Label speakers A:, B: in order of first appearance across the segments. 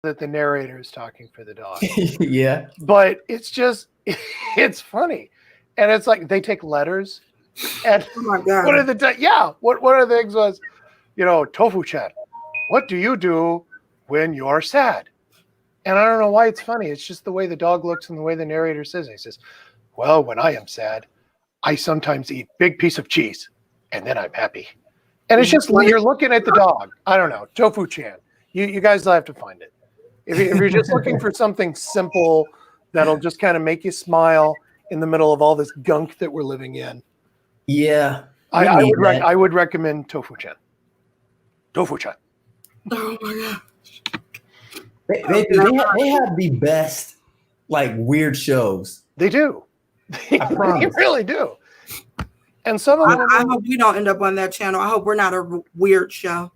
A: that the narrator is talking for the dog.
B: Yeah.
A: But it's just, it's funny. And it's like they take letters. And
C: Oh my God.
A: one of the things was, Tofu-chan, what do you do when you're sad? And I don't know why it's funny. It's just the way the dog looks and the way the narrator says it. He says, well, when I am sad, I sometimes eat big piece of cheese and then I'm happy. And it's just, you're looking at the dog. I don't know. Tofu-chan. You guys will have to find it. If you're just looking for something simple that'll just kind of make you smile in the middle of all this gunk that we're living in.
B: Yeah.
A: I would recommend Tofu-chan. Tofu-chan.
C: Oh my God.
B: They have the best, like, weird shows.
A: They do. They really do. And some of them.
C: I hope we don't end up on that channel. I hope we're not a weird show.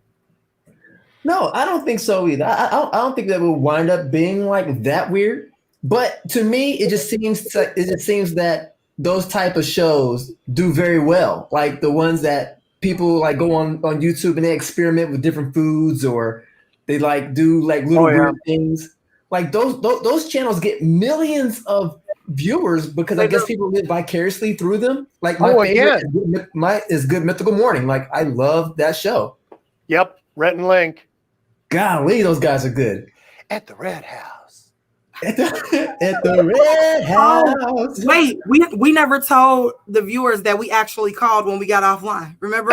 B: No, I don't think so either. I don't think that will wind up being like that weird. But to me, it just seems that those type of shows do very well. Like the ones that people like go on YouTube and they experiment with different foods, or they like do like little weird things. Like those channels get millions of viewers because I guess people live vicariously through them. Like my favorite is Good Mythical Morning. Like I love that show.
A: Yep, Rhett and Link.
B: Golly, those guys are good.
A: At the Red House.
B: At the Red House.
C: Wait, we never told the viewers that we actually called when we got offline. Remember?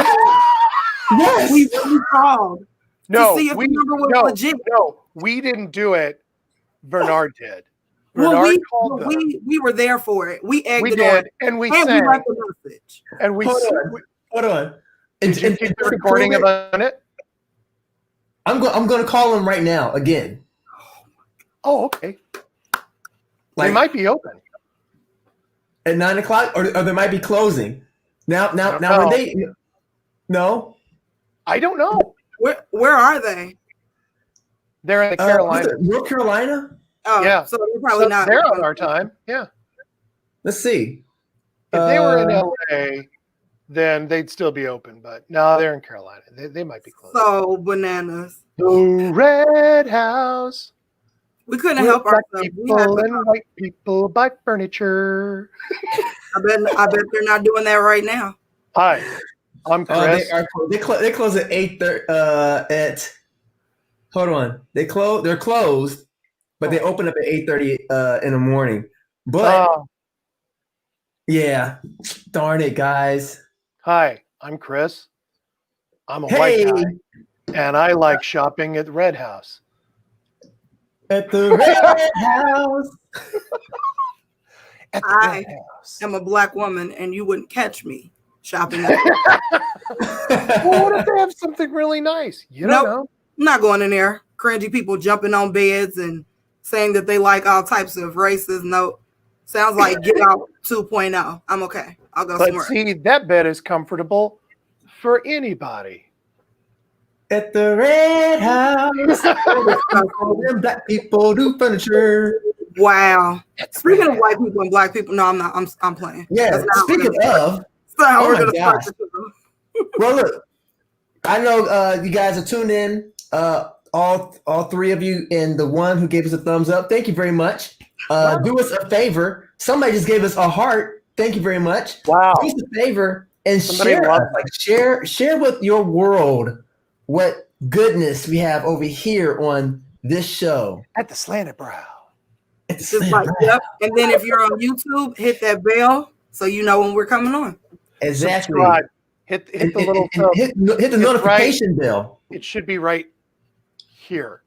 B: Yes.
C: We called.
A: No,
C: to see if the number was legit.
A: No, we didn't do it. Bernard did.
C: We were there for it. We egged it on.
A: And we sang.
C: We liked the message.
A: And we
B: hold on.
A: Did you keep the recording about it?
B: I'm going to call him right now again.
A: Oh, okay. They might be open
B: at 9:00, or they might be closing. Now when they no,
A: I don't know.
C: Where are they?
A: They're in the Carolina.
B: North Carolina.
C: Oh, yeah. So they're probably not.
A: They're on our time. Yeah.
B: Let's see.
A: If they were in LA, then they'd still be open. But no, they're in Carolina. They might be closed.
C: So bananas.
A: The Red House.
C: We couldn't help ourselves.
A: People and white people buy furniture.
C: I bet they're not doing that right now.
A: Hi, I'm Chris.
B: They close at 8:30. Hold on. They're closed, but they open up at 8:30 in the morning. But yeah, darn it, guys.
A: Hi, I'm Chris. I'm a white guy, and I like shopping at the Red House.
B: At the Red House.
A: At the Red House.
C: I'm a black woman, and you wouldn't catch me shopping at
A: Well, what if they have something really nice? You don't know.
C: I'm not going in there. Cringy people jumping on beds and saying that they like all types of races. No, sounds like Get Out 2.0. I'm okay. I'll go somewhere.
A: But see, that bed is comfortable for anybody.
B: At the Red House, black people do furniture.
C: Wow. Speaking of white people and black people, no, I'm not. I'm playing.
B: Yeah. Speaking of, oh my gosh. Well, look, I know you guys are tuned in. All three of you, and the one who gave us a thumbs up. Thank you very much. Do us a favor. Somebody just gave us a heart. Thank you very much.
A: Wow.
B: Do us a favor and share with your world what goodness we have over here on this show.
A: At the Slanted Brow.
C: Yep. And then if you're on YouTube, hit that bell so you know when we're coming on.
B: Exactly.
A: Subscribe. Hit the little
B: hit the notification bell.
A: It should be right here.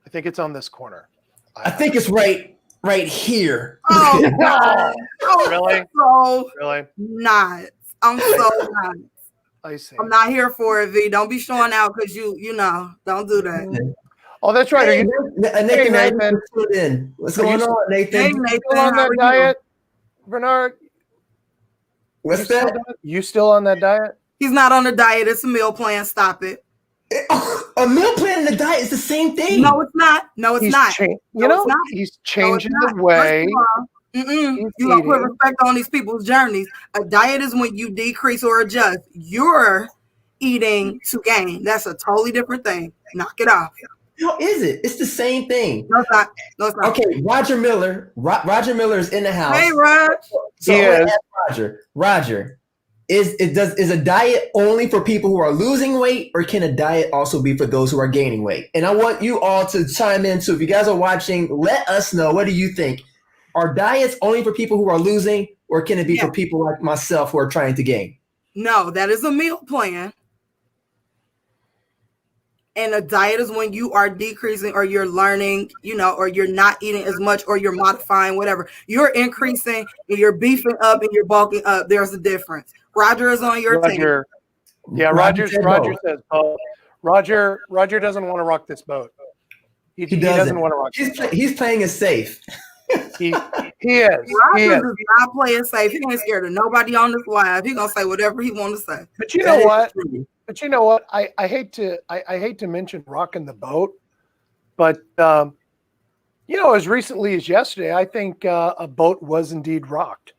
A: I think it's on this corner.
B: I think it's right here.
C: Oh no!
A: Really?
C: So
A: really?
C: Not. I'm so not.
A: I see.
C: I'm not here for it, V. Don't be showing out because you know. Don't do that.
A: Oh, that's right.
B: Hey,
A: Nathan.
B: What's going on, Nathan?
C: Hey, Nathan.
A: Still on that diet, Bernard?
B: What's that?
A: You still on that diet?
C: He's not on a diet. It's a meal plan. Stop it.
B: A meal plan and a diet is the same thing.
C: No, it's not. No, it's not.
A: He's changing the way.
C: You don't put respect on these people's journeys. A diet is when you decrease or adjust. You're eating to gain. That's a totally different thing. Knock it off.
B: How is it? It's the same thing.
C: No, it's not. No, it's not.
B: Okay, Roger Miller. Roger Miller is in the house.
C: Hey, Raj.
B: So
A: He
B: I'm gonna
A: is.
B: ask Roger, is a diet only for people who are losing weight, or can a diet also be for those who are gaining weight? And I want you all to chime in too. If you guys are watching, let us know. What do you think? Are diets only for people who are losing, or can it be for people like myself who are trying to gain?
C: No, that is a meal plan. And a diet is when you are decreasing or you're learning, or you're not eating as much or you're modifying, whatever. You're increasing and you're beefing up and you're bulking up. There's a difference. Roger is on your team.
A: Yeah, Roger says both. Roger doesn't want to rock this boat. He doesn't want to rock this boat.
B: He's playing it safe.
A: He is.
C: Roger does not play it safe. He ain't scared of nobody on this live. He's gonna say whatever he want to say.
A: But you know what? I hate to mention rocking the boat, but as recently as yesterday, I think a boat was indeed rocked.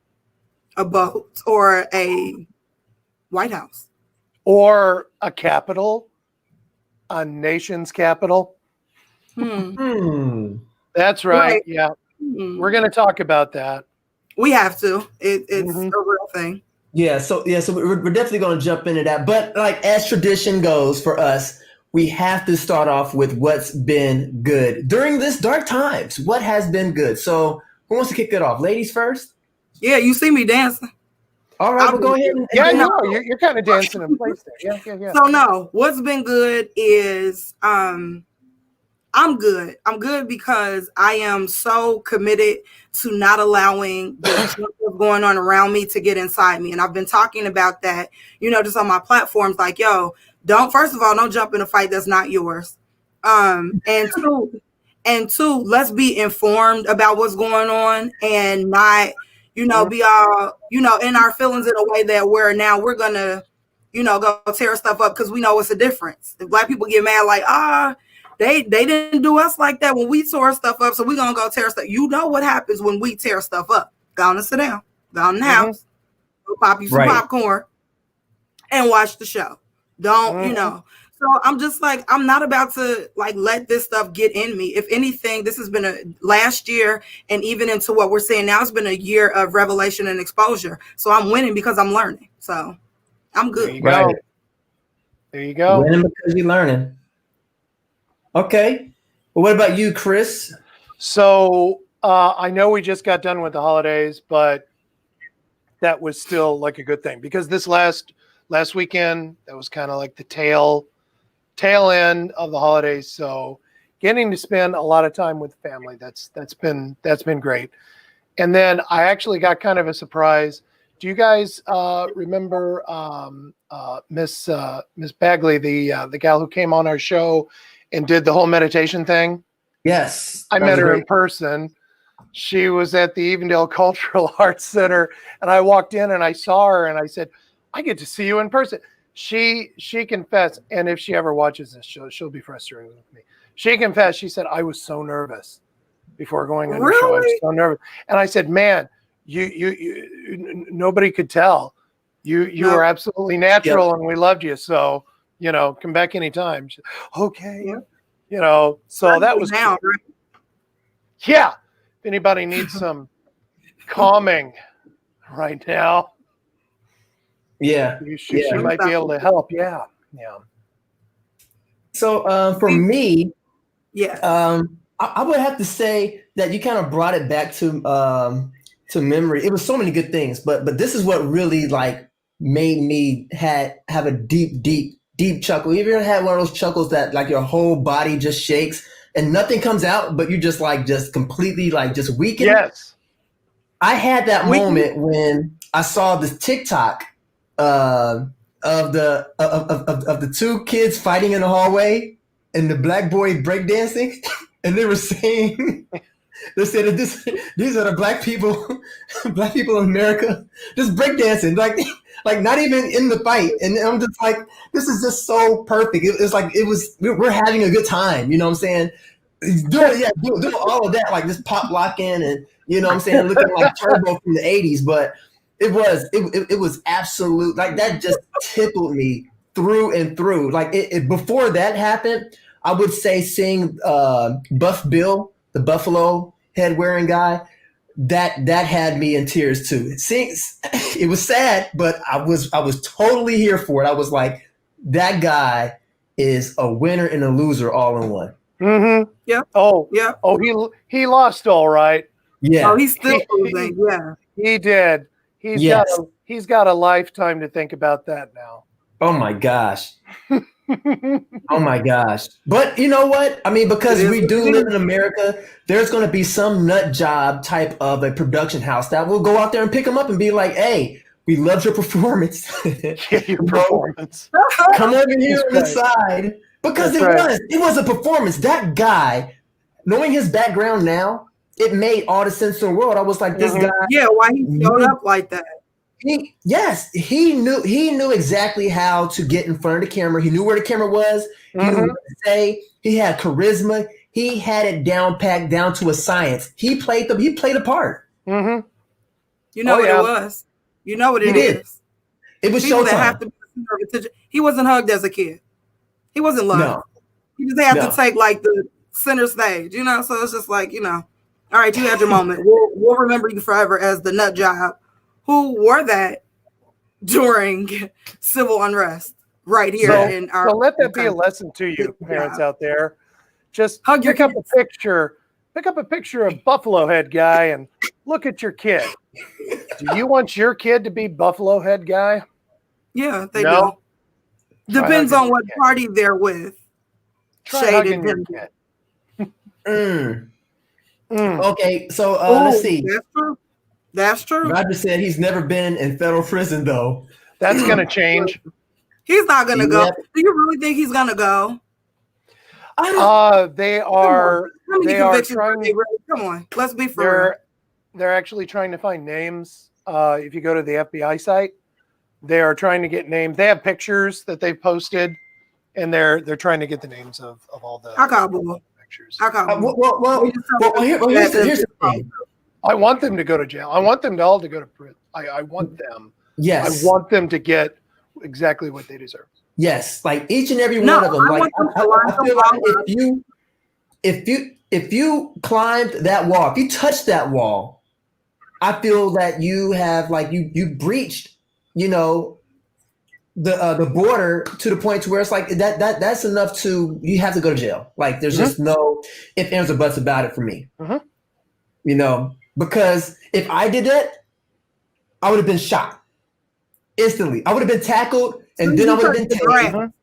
C: A boat or a White House
A: or a capital, a nation's capital. That's right. Yeah. We're going to talk about that.
C: We have to. It's a real thing.
B: Yeah. So we're definitely going to jump into that. But like as tradition goes for us, we have to start off with what's been good during this dark times. What has been good? So who wants to kick it off? Ladies first.
C: Yeah, you see me dancing.
B: All right, we'll go ahead.
A: You're kind of dancing in place there. Yeah.
C: So no, what's been good is I'm good. I'm good because I am so committed to not allowing the stuff going on around me to get inside me. And I've been talking about that, just on my platforms, like, first of all, don't jump in a fight that's not yours. And two, let's be informed about what's going on and not, be all, in our feelings in a way that we're gonna, go tear stuff up because we know it's a difference. If Black people get mad, like, they didn't do us like that when we tore stuff up, so we're gonna go tear stuff. You know what happens when we tear stuff up? Go on and sit down. Go in the house. Go pop you some popcorn and watch the show. Don't, So I'm just like, I'm not about to let this stuff get in me. If anything, this has been a last year, and even into what we're seeing now, it's been a year of revelation and exposure. So I'm winning because I'm learning. So I'm good.
A: There you go.
B: Winning because you're learning. Okay. Well, what about you, Chris?
A: So I know we just got done with the holidays, but that was still like a good thing because this last weekend, that was kind of like the tail end of the holidays. So getting to spend a lot of time with family, that's been great. And then I actually got kind of a surprise. Do you guys remember Miss Bagley, the gal who came on our show and did the whole meditation thing?
B: Yes.
A: I met her in person. She was at the Evendale Cultural Arts Center, and I walked in and I saw her and I said, I get to see you in person. She confessed, and if she ever watches this, she'll be frustrated with me. She confessed, she said, I was so nervous before going on the show. I was so nervous. And I said, man, you nobody could tell. You were absolutely natural, and we loved you. So, come back anytime. She said, okay. So that was
C: down,
A: cool.
C: right?
A: Yeah. If anybody needs some calming right now, she might be able to help. Yeah.
B: So for me,
C: yeah,
B: I would have to say that you kind of brought it back to memory. It was so many good things, but this is what really made me have a deep chuckle. You ever had one of those chuckles that your whole body just shakes and nothing comes out, but you just completely just weaken?
A: Yes.
B: I had that moment when I saw this TikTok of the two kids fighting in the hallway and the Black boy breakdancing, and they were saying, they said that these are the black people in America just breakdancing, like not even in the fight. And I'm just like, this is just so perfect. We're having a good time. You know what I'm saying? Doing all of that, just pop locking and looking like Turbo from the 80s. But it was absolute, that just tickled me through and through. Before that happened, I would say seeing Buff Bill, the buffalo head wearing guy, that had me in tears too. It was sad, but I was totally here for it. I was like, that guy is a winner and a loser all in one.
A: Mm-hmm.
C: Yep.
A: Oh,
C: Yep.
A: Oh, he lost all right.
B: Yeah.
C: Oh, he's still losing. Yeah.
A: He did. He's got a lifetime to think about that now.
B: Oh my gosh. Oh my gosh. But you know what? I mean, because we do live in America, there's going to be some nut job type of a production house that will go out there and pick him up and be like, hey, we loved your performance.
A: Your performance.
B: Come over here on the side. Because it was a performance. That guy, knowing his background now, it made all the sense in the world. I was like, this guy.
C: Yeah, why he showed up like that.
B: He knew exactly how to get in front of the camera. He knew where the camera was. He knew what to say. He had charisma. He had it packed down to a science. He played a part.
C: Mm-hmm. You know what it was. You know what it is.
B: It was
C: people
B: showtime.
C: That have to be the center of attention. He wasn't hugged as a kid. He wasn't loved.
B: No.
C: He just had to take like the center stage, you know. So it's just like, you know, all right, you had your moment. We'll remember you forever as the nut job who wore that during civil unrest right here in our.
A: So let that be a lesson to you, parents out there. Just
C: hug your
A: pick up a picture of Buffalo Head Guy and look at your kid. Do you want your kid to be Buffalo Head Guy?
C: Yeah, they do. Depends on what party they're with.
A: Shaded your kid.
B: Okay, so let's see.
C: That's true. That's true.
B: Roger said he's never been in federal prison, though.
A: That's going to change.
C: He's not going to go. Do you really think he's going to go?
A: They are trying.
C: Come on, let's be fair.
A: They're actually trying to find names. If you go to the FBI site, they are trying to get names. They have pictures that they've posted, and they're trying to get the names of all the pictures.
B: Here's the thing.
A: I want them to go to jail. I want them all to go to prison. I want them.
B: Yes.
A: I want them to get exactly what they deserve.
B: Yes, like each and every one of them. Like I feel like if you climbed that wall, if you touched that wall, I feel that you have you breached, you know, the border to the point to where it's like that's enough to you have to go to jail. Like there's just no ifs, ands, or buts about it for me. You know, because if I did that, I would have been shot instantly. I would have been tackled, and then I would have been tased.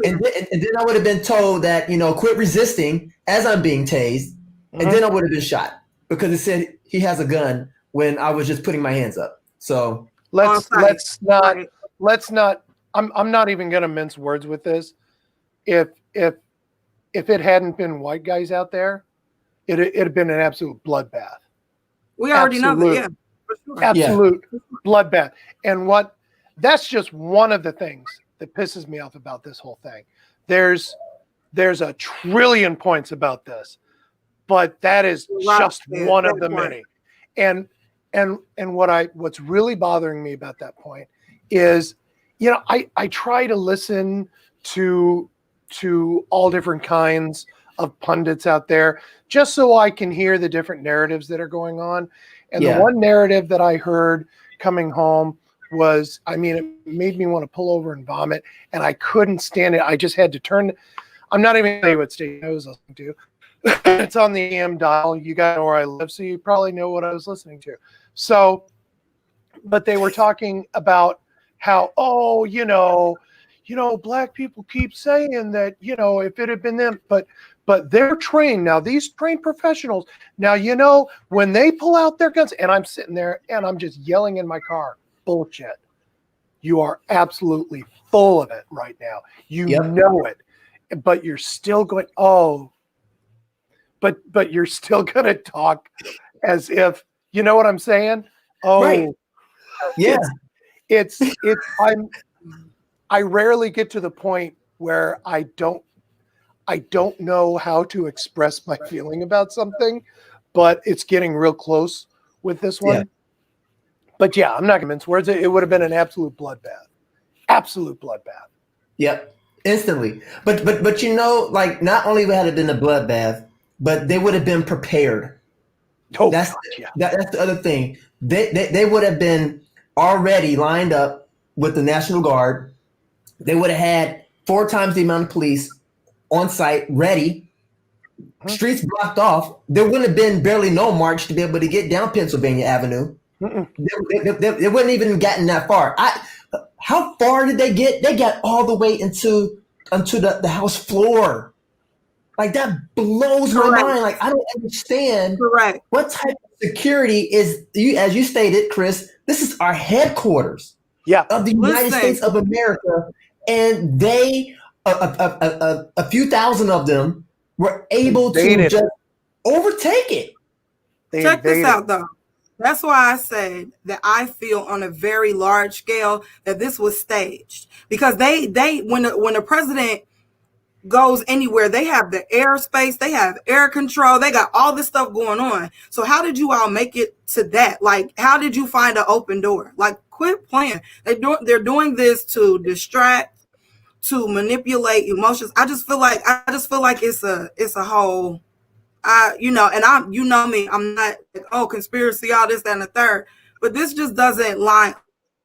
B: And then I would have been told that, you know, quit resisting as I'm being tased, and then I would have been shot because it said he has a gun when I was just putting my hands up. So
A: let's not. I'm not even going to mince words with this. If it hadn't been white guys out there, it'd have been an absolute bloodbath.
C: We already know that, yeah. For sure.
A: Absolute bloodbath. And that's just one of the things that pisses me off about this whole thing. There's a trillion points about this, but that is just one of the many. And what's really bothering me about that point is, you know, I try to listen to all different kinds of pundits out there just so I can hear the different narratives that are going on. And the one narrative that I heard coming home was, I mean, it made me want to pull over and vomit, and I couldn't stand it. I just had to turn. I'm not even going to tell you what station I was listening to. It's on the AM dial. You guys know where I live, so you probably know what I was listening to. So, but they were talking about how, you know, black people keep saying that, you know, if it had been them, but they're trained now. These trained professionals now, you know, when they pull out their guns, and I'm sitting there and I'm just yelling in my car, bullshit. You are absolutely full of it right now. You know it, but you're still going, but you're still going to talk as if, you know what I'm saying?
B: Right. Yeah.
A: It's I rarely get to the point where I don't know how to express my feeling about something, but it's getting real close with this one. Yeah. But yeah, I'm not going to mince words. It would have been an absolute bloodbath. Absolute bloodbath.
B: Yep. instantly. But you know, like not only had it been a bloodbath, but they would have been prepared.
A: Oh,
B: That's
A: God, yeah.
B: that's the other thing. They would have been already lined up with the National Guard. They would have had 4 times the amount of police on site, ready, streets blocked off. There wouldn't have been barely no march to be able to get down Pennsylvania Avenue. They wouldn't even gotten that far. How far did they get? They got all the way into the House floor. Like that blows my mind. Like I don't understand what type of security is you, as you stated, Chris. This is our headquarters of the United States of America, and they a few thousand of them were able to just overtake it.
C: Check this out, though. That's why I said that I feel on a very large scale that this was staged, because they when the president goes anywhere, they have the airspace, they have air control, they got all this stuff going on. So how did you all make it to that? Like, how did you find an open door? Like, quit playing. They're doing this to distract, to manipulate emotions. I just feel like it's a whole. And you know me, I'm not like, oh, conspiracy, all this, that, and the third. But this just doesn't line.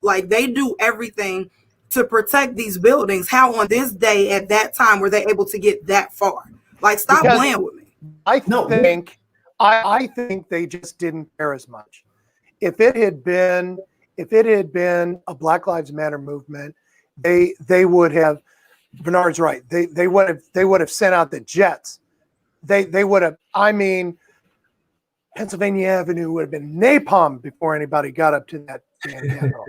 C: Like, they do everything to protect these buildings. How on this day at that time were they able to get that far? Like, stop playing with me.
A: I think they just didn't care as much. If it had been a Black Lives Matter movement, they would have. Bernard's right. They would have sent out the jets. They would have. I mean, Pennsylvania Avenue would have been napalm before anybody got up to that damn Capitol.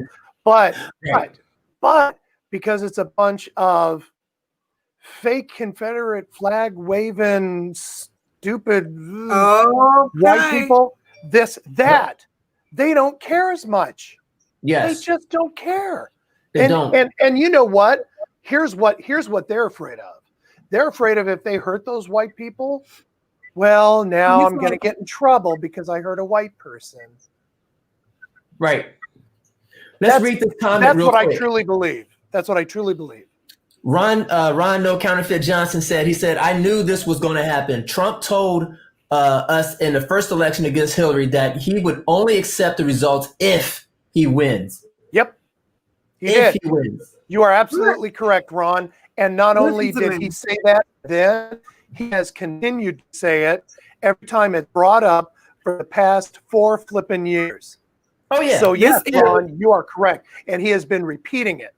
A: But because it's a bunch of fake Confederate flag waving, stupid white people, they don't care as much.
B: Yes,
A: they just don't care.
B: They don't.
A: And you know what? Here's what they're afraid of. They're afraid of if they hurt those white people. Well, now I'm going to get in trouble because I hurt a white person.
B: Right. Let's read this comment.
A: That's
B: real
A: what
B: quick.
A: I truly believe. That's what I truly believe.
B: Ron No Counterfeit Johnson said, I knew this was going to happen. Trump told us in the first election against Hillary that he would only accept the results if he wins.
A: Yep. He wins. You are absolutely correct, Ron. And not only did he say that then, he has continued to say it every time it's brought up for the past 4 flipping years.
B: Oh, yeah.
A: So, yes, Ron, you are correct. And he has been repeating it.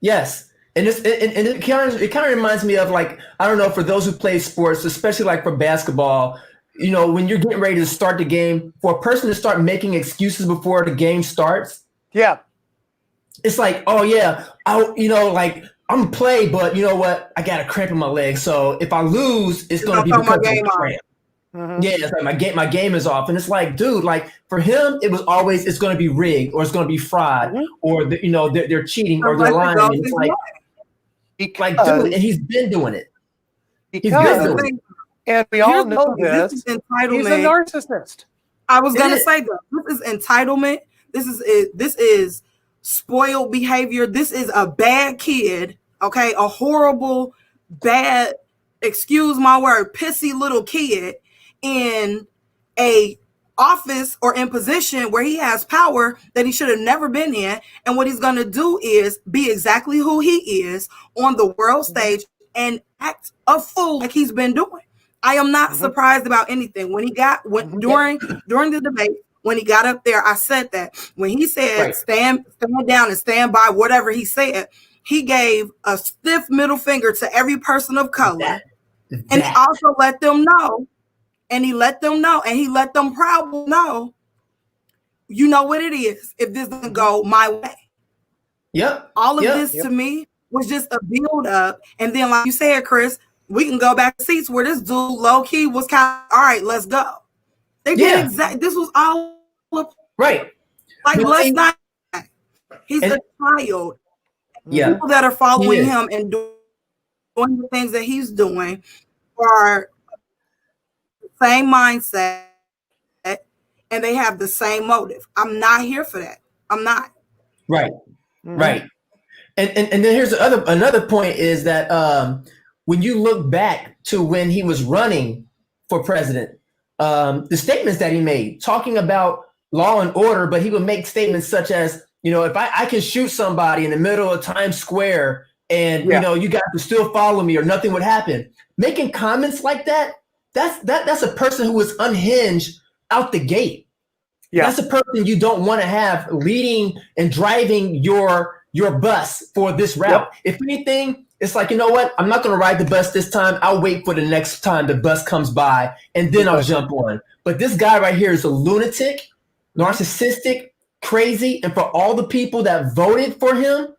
B: Yes. And it kind of reminds me of, like, I don't know, for those who play sports, especially like for basketball, you know, when you're getting ready to start the game, for a person to start making excuses before the game starts. Yeah. It's like, oh, yeah, I'm going to play, but you know what? I got a cramp in my leg. So if I lose, it's going to be because of the cramp. Mm-hmm. Yeah, it's like my game is off. And it's like, dude, like for him, it was always, it's going to be rigged or it's going to be fraud or, they're cheating or they're lying. And it's like, dude, and he's been doing it.
A: And we all know this. He's a narcissist.
C: I was going to say that. This is entitlement. This is spoiled behavior. This is a bad kid, okay? A horrible, bad, excuse my word, pissy little kid in a office or in position where he has power that he should have never been in. And what he's going to do is be exactly who he is on the world stage and act a fool like he's been doing. I am not surprised about anything. When he during the debate, when he got up there, I said that when he said stand down and stand by whatever he said, he gave a stiff middle finger to every person of color. And he also let them know, and he let them proudly know, you know what it is if this doesn't go my way. Yep. All of this to me was just a build up. And then, like you said, Chris, we can go back to seats where this dude low key was kind of, all right, let's go. They did exactly. This was all right. Like, let's not. He's a child. Yeah. People that are following him and doing the things that he's doing are the same mindset, and they have the same motive. I'm not here for that. I'm not.
B: Right. Right. And then here's another point is that when you look back to when he was running for president, the statements that he made talking about law and order, but he would make statements such as, if I can shoot somebody in the middle of Times Square and, you guys would still follow me or nothing would happen. Making comments like that, that's a person who is unhinged out the gate. Yeah. That's a person you don't want to have leading and driving your bus for this route. Yep. If anything, it's like, you know what? I'm not going to ride the bus this time. I'll wait for the next time the bus comes by and then I'll jump on. But this guy right here is a lunatic, narcissistic, crazy. And for all the people that voted for him,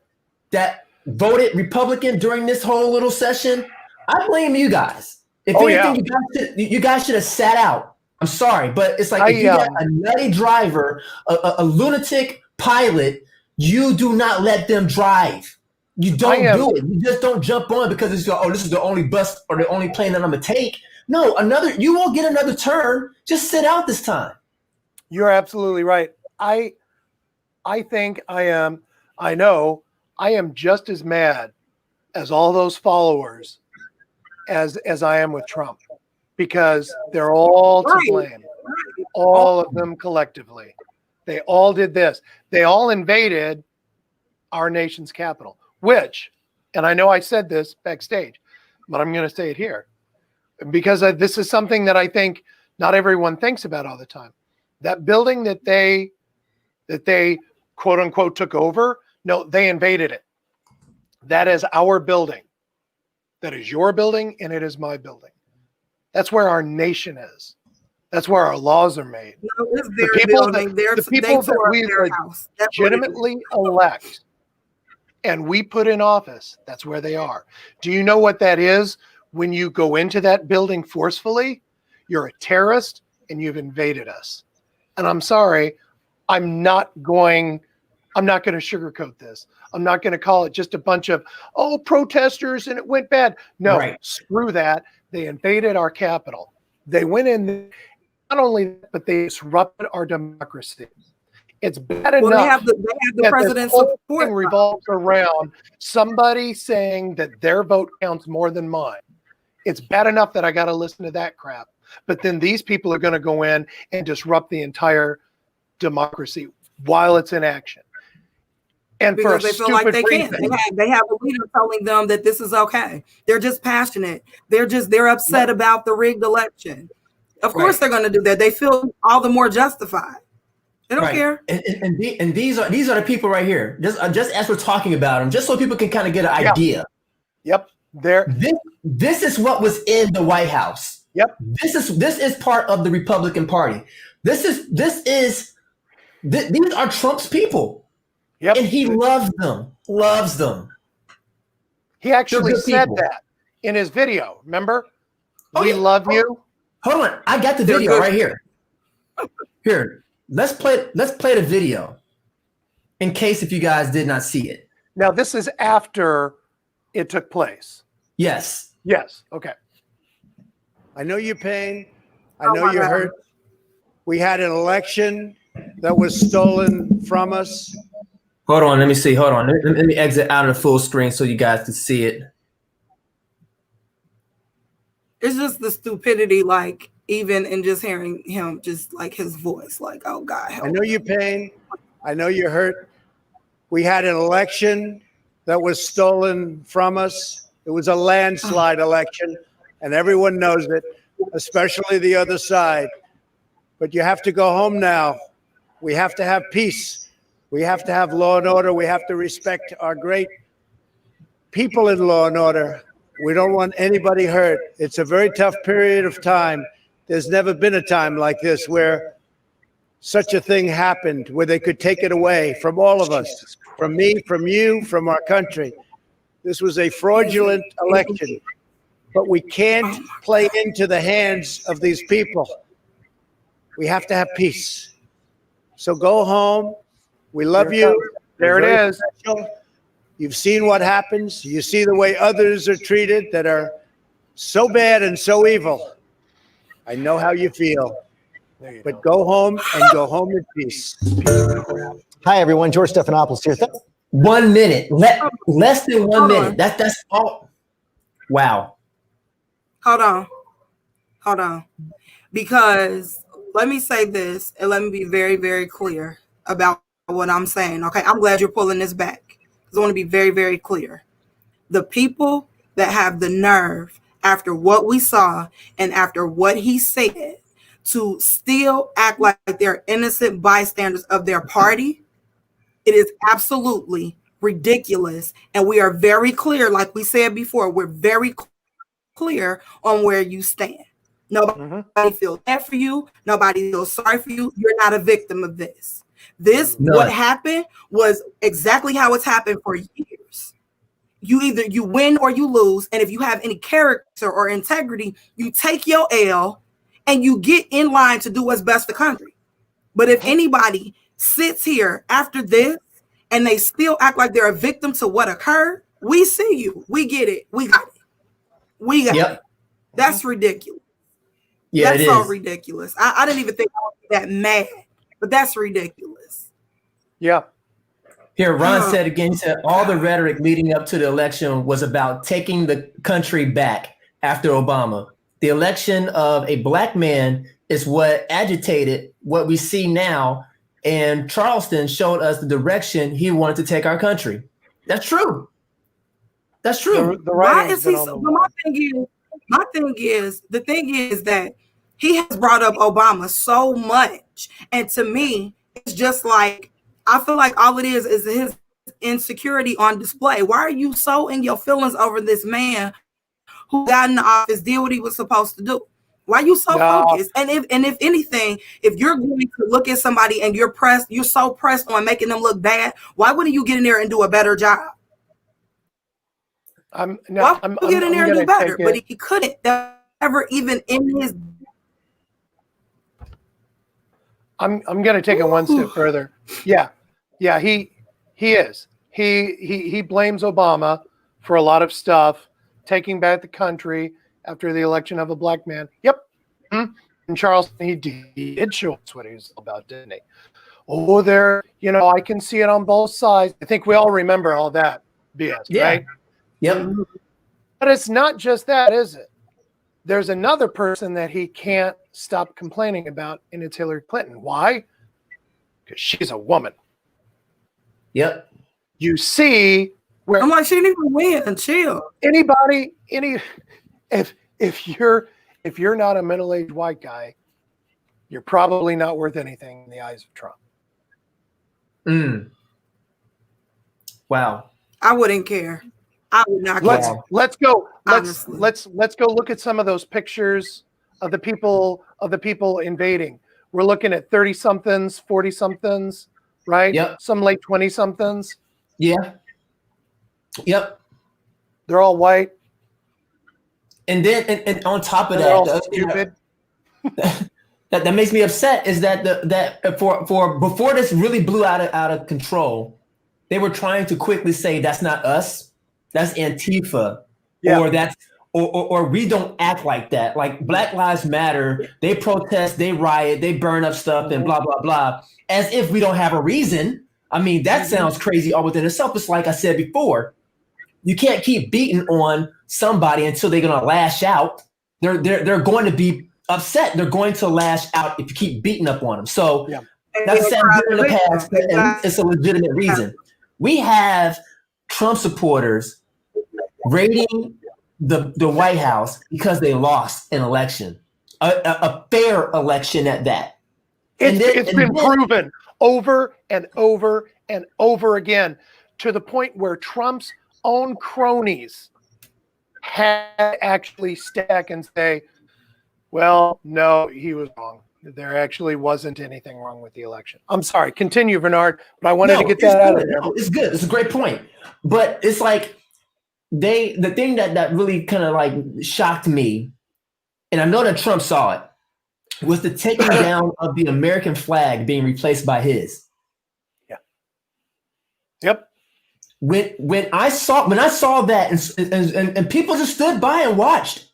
B: that voted Republican during this whole little session, I blame you guys. If anything, you guys should have sat out. I'm sorry, but it's like if you got a nutty driver, a lunatic pilot, you do not let them drive. You don't do it. You just don't jump on because it's this is the only bus or the only plane that I'm gonna take. No, you won't get another turn. Just sit out this time.
A: You're absolutely right. I think I know I am just as mad as all those followers as I am with Trump, because they're all to blame. All of them collectively. They all did this. They all invaded our nation's capital, which, and I know I said this backstage, but I'm going to say it here because this is something that I think not everyone thinks about all the time. That building that they quote unquote took over, no, they invaded it. That is our building. That is your building and it is my building. That's where our nation is. That's where our laws are made.
C: No, it's their building.
A: The people that we legitimately elect and we put in office, that's where they are. Do you know what that is? When you go into that building forcefully, you're a terrorist and you've invaded us. And I'm sorry, I'm not going to sugarcoat this. I'm not going to call it just a bunch of, protesters and it went bad. No, Screw that. They invaded our capital. They went in, not only that, but they disrupted our democracy. It's bad enough. They have the president's support. Revolves around somebody saying that their vote counts more than mine. It's bad enough that I got to listen to that crap. But then these people are going to go in and disrupt the entire democracy while it's in action. And because they feel like they can.
C: They have a leader telling them that this is okay. They're just passionate. They're upset about the rigged election. Of course they're going to do that. They feel all the more justified. They don't care.
B: And these are the people right here. Just as we're talking about them, just so people can kind of get an idea.
A: Yep.
B: This is what was in the White House.
A: Yep.
B: This is part of the Republican Party. These are Trump's people.
A: Yep.
B: And he loves them.
A: He actually said that in his video. Remember? We love you.
B: Hold on. I got the video right here. Here. Let's play the video in case if you guys did not see it.
A: Now, this is after it took place.
B: Yes.
A: Okay.
D: I know your pain. I know you're hurt. We had an election that was stolen from us.
B: Hold on, let me see. Hold on. Let me exit out of the full screen so you guys can see it.
C: It's just the stupidity, like, even in just hearing him, just like his voice, like, oh God, help
D: I know your pain. I know you're hurt. We had an election that was stolen from us. It was a landslide election, and everyone knows it, especially the other side. But you have to go home now. We have to have peace. We have to have law and order. We have to respect our great people in law and order. We don't want anybody hurt. It's a very tough period of time. There's never been a time like this where such a thing happened, where they could take it away from all of us, from me, from you, from our country. This was a fraudulent election, but we can't play into the hands of these people. We have to have peace. So go home. We love you.
A: There it is.
D: Special. You've seen what happens. You see the way others are treated that are so bad and so evil. I know how you feel. Go home and go home in peace.
E: Hi, everyone. George Stephanopoulos here.
B: 1 minute. Less than 1
C: Hold
B: minute.
C: on.
B: That's all. Wow.
C: Hold on. Because let me say this, and let me be very, very clear about what I'm saying. Okay, I'm glad you're pulling this back, because I want to be very, very clear. The people that have the nerve, after what we saw and after what he said, to still act like they're innocent bystanders of their party, it is absolutely ridiculous. And we are very clear, like we said before, we're very clear on where you stand. Nobody feels bad for you. Nobody feels sorry for you. You're not a victim of this. What happened was exactly how it's happened for years. You win or you lose. And if you have any character or integrity, you take your L and you get in line to do what's best for the country. But if anybody sits here after this and they still act like they're a victim to what occurred, we see you. We get it. We got it. We got it. That's ridiculous.
B: Yeah,
C: that's
B: it
C: so
B: is
C: ridiculous. I didn't even think I would be that mad, but that's ridiculous.
A: Yeah.
B: Here, Ron said again, he said all the rhetoric leading up to the election was about taking the country back after Obama. The election of a black man is what agitated what we see now. And Charleston showed us the direction he wanted to take our country. That's true. That's true.
C: Why is he so? My thing is, the thing is that he has brought up Obama so much. And to me, it's just like, I feel like all it is his insecurity on display. Why are you so in your feelings over this man who got in the office, did what he was supposed to do? Why are you so focused? And if anything, if you're going to look at somebody and you're so pressed on making them look bad, why wouldn't you get in there and do a better job?
A: I'm get
C: in there and do better, but he couldn't ever even in his.
A: I'm going to take it one step further. Yeah, he is. He blames Obama for a lot of stuff, taking back the country after the election of a black man. Yep. And Charleston, he did show us what he was about, didn't he? Oh, I can see it on both sides. I think we all remember all that BS, right?
B: Yep.
A: But it's not just that, is it? There's another person that he can't stop complaining about, and it's Hillary Clinton. Why? Because she's a woman.
B: Yep.
A: You see where
C: I'm like, she didn't even win. Chill.
A: If you're not a middle-aged white guy, you're probably not worth anything in the eyes of Trump.
B: Wow.
C: I wouldn't care. I would not care.
A: Let's go. Let's go look at some of those pictures of the people invading. We're looking at 30-somethings, 40-somethings, right?
B: Yep.
A: Some late 20-somethings.
B: Yeah. Yep.
A: They're all white.
B: And then and on top of
A: They're all
B: that,
A: stupid.
B: that makes me upset is that for before this really blew out of control, they were trying to quickly say that's not us, that's Antifa, or that's or we don't act like that. Like Black Lives Matter, they protest, they riot, they burn up stuff, and blah blah blah, as if we don't have a reason. I mean, that sounds crazy all within itself. It's like I said before, you can't keep beating on somebody until they're gonna lash out. They're going to be upset. They're going to lash out if you keep beating up on them. So that's in the past, and it's a legitimate reason. We have Trump supporters raiding the White House because they lost an election, a fair election at that.
A: It's been proven over and over and over again, to the point where Trump's own cronies had actually stack and say, well, no, he was wrong. There actually wasn't anything wrong with the election. I'm sorry. Continue, Bernard, but I wanted to get that out of there.
B: No, it's good. It's a great point. But it's like the thing that really kind of like shocked me, and I know that Trump saw it, was the taking down of the American flag being replaced by his.
A: Yeah. Yep.
B: When I saw that and people just stood by and watched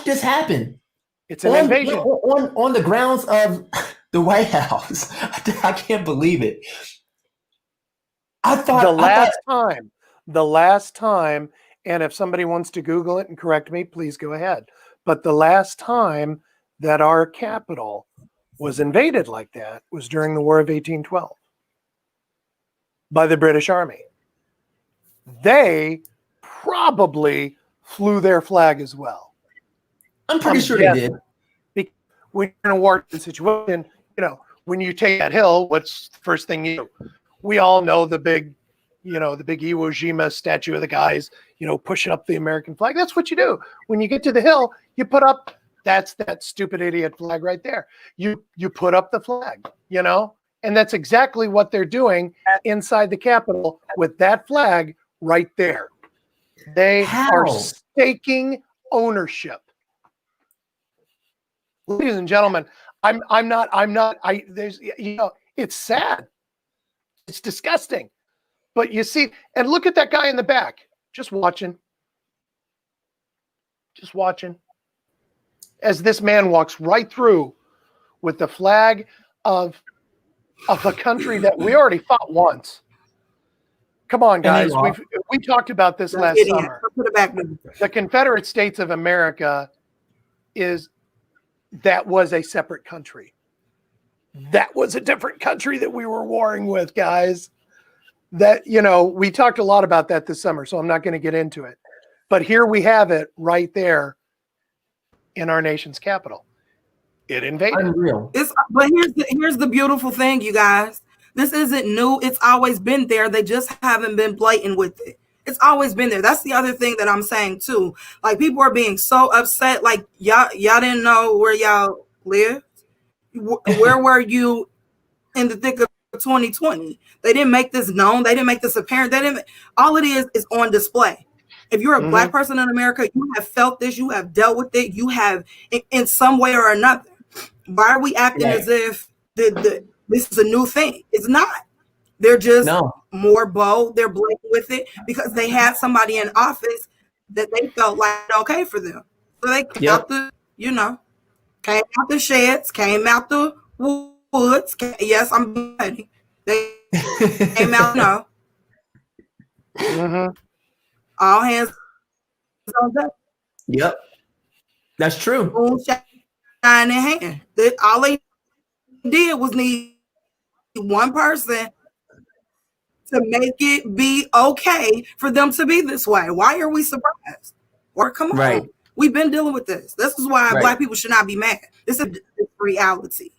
B: this happen.
A: It's an invasion
B: on the grounds of the White House. I can't believe it.
A: the last time, and if somebody wants to Google it and correct me, please go ahead. But the last time that our capital was invaded like that was during the War of 1812 by the British Army. They probably flew their flag as well.
B: I'm pretty sure they did.
A: Because when you're in a war situation, when you take that hill, what's the first thing you do? We all know the big Iwo Jima statue of the guys, pushing up the American flag. That's what you do. When you get to the hill, you put up, that's that stupid idiot flag right there. You put up the flag, and that's exactly what they're doing inside the Capitol with that flag right there. They are staking ownership. Ladies and gentlemen, it's sad. It's disgusting. But you see, and look at that guy in the back, just watching. As this man walks right through with the flag of a country that we already fought once. Come on, guys. We talked about this last summer.
C: Put it back.
A: The Confederate States of America that was a separate country. That was a different country that we were warring with, guys. That, we talked a lot about that this summer, so I'm not going to get into it. But here we have it right there in our nation's capital. It invaded.
B: Unreal.
C: But here's the beautiful thing, you guys. This isn't new. It's always been there. They just haven't been blatant with it. It's always been there. That's the other thing that I'm saying too. Like, people are being so upset. Like, y'all didn't know where y'all lived. Where were you in the thick of 2020? They didn't make this known. They didn't make this apparent. All it is on display. If you're a Black person in America, you have felt this. You have dealt with it. You have in some way or another. Why are we acting as if this is a new thing? It's not. They're just more bold. They're blatant with it because they had somebody in office that they felt like okay for them. So they came out came out the sheds, came out the woods. Yes, I'm ready. They came out, all hands on deck.
B: Yep, that's true.
C: Moonshine in hand. All they did was need one person to make it be okay for them to be this way. Why are we surprised? Or come on.
B: Right.
C: We've been dealing with this. This is why Black people should not be mad. This is reality.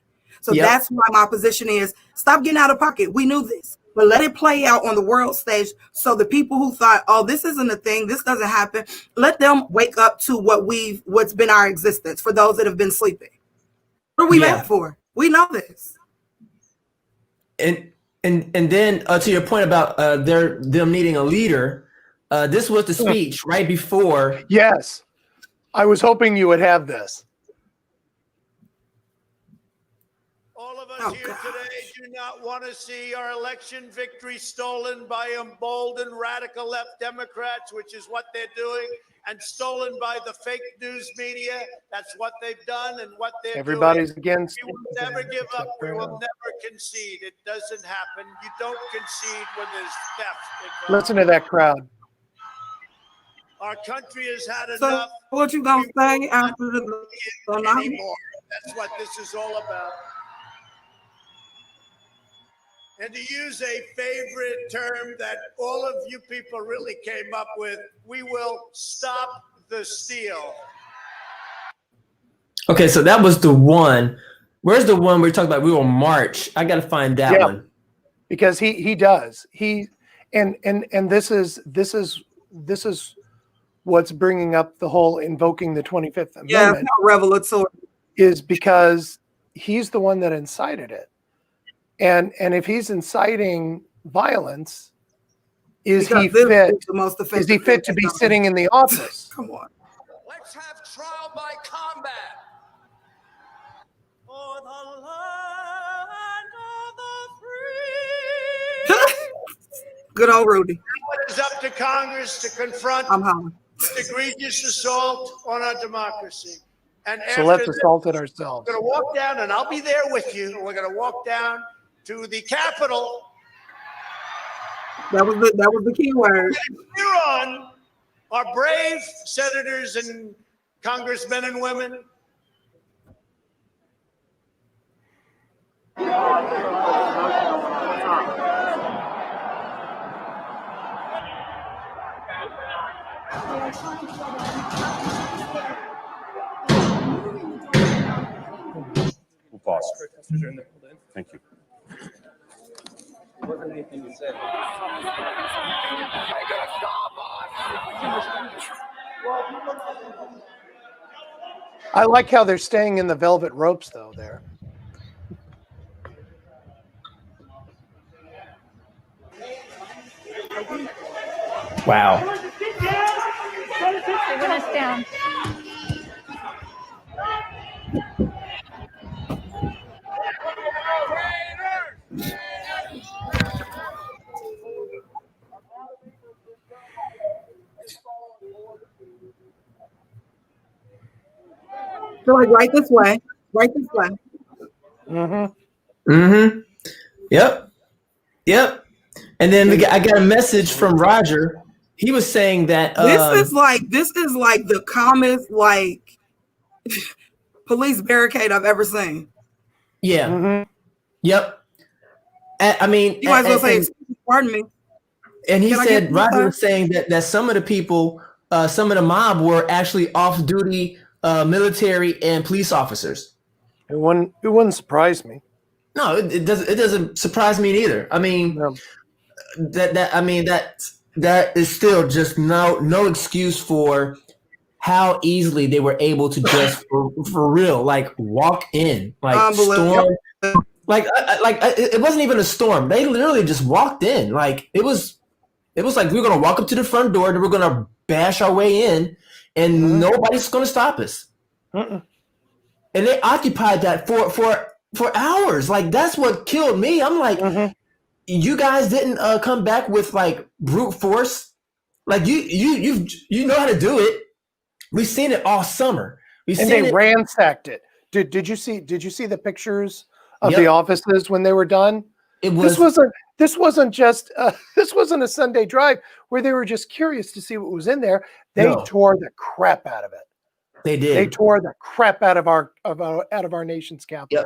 C: So that's why my position is stop getting out of pocket. We knew this, but let it play out on the world stage. So the people who thought, oh, this isn't a thing, this doesn't happen, let them wake up to what's been our existence for those that have been sleeping. What are we mad for? We know this.
B: And then to your point about them needing a leader, this was the speech right before.
A: Yes. I was hoping you would have this.
D: All of us here today do not want to see our election victory stolen by emboldened radical left Democrats, which is what they're doing, and stolen by the fake news media. That's what they've done and what they're
A: Everybody's
D: doing.
A: against.
D: We will never give up. We will never concede. It doesn't happen. You don't concede when there's theft.
A: Listen to that crowd.
D: Our country has had
C: So
D: enough.
C: what you gonna say after the
D: anymore. That's what this is all about. And to use a favorite term that all of you people really came up with, we will stop the steal.
B: Okay, so that was the one. Where's the one we're talking about? We will march. I got to find that one.
A: Because he does. And this is what's bringing up the whole invoking the 25th Amendment.
C: Yeah, revelatory.
A: Is because he's the one that incited it. And if he's inciting violence, is he fit to be sitting in the office?
C: Come on.
E: Let's have trial by combat. For the land of the free.
C: Good old Rudy.
D: It is up to Congress to confront egregious assault on our democracy. And
A: so let's assault it ourselves.
D: We're going to walk down, and I'll be there with you. We're going to walk down to the Capitol.
C: That was the key word.
D: Here on our brave senators and congressmen and women.
F: We'll pause. Thank you.
A: I like how they're staying in the velvet ropes, though. There.
B: Wow.
G: They're gonna stand.
C: So like right this way. Right this way.
A: Mm-hmm.
B: Mm-hmm. Yep. Yep. And then I got a message from Roger. He was saying that
C: This is like the calmest like police barricade I've ever seen.
B: yeah.
A: Mm-hmm.
B: Yep. I mean,
C: You might as well say, pardon me.
B: and he
C: Can I
B: said
C: get
B: Roger
C: this?
B: was saying that some of the people, some of the mob were actually off-duty military and police officers.
A: It wouldn't surprise me.
B: No, it doesn't surprise me either. I mean,
A: No.
B: that is still just no excuse for how easily they were able to just for real like walk in, like storm, like it wasn't even a storm. They literally just walked in. Like it was like we were gonna walk up to the front door and we're gonna bash our way in, and nobody's gonna stop us.
A: Mm-mm.
B: And they occupied that for hours. Like that's what killed me. I'm like, you guys didn't come back with like brute force. Like you know how to do it. We've seen it all summer.
A: They ransacked it. Did you see the pictures of the offices when they were done? This wasn't just this wasn't a Sunday drive where they were just curious to see what was in there. They tore the crap out of it.
B: They did.
A: They tore the crap out of our nation's capital.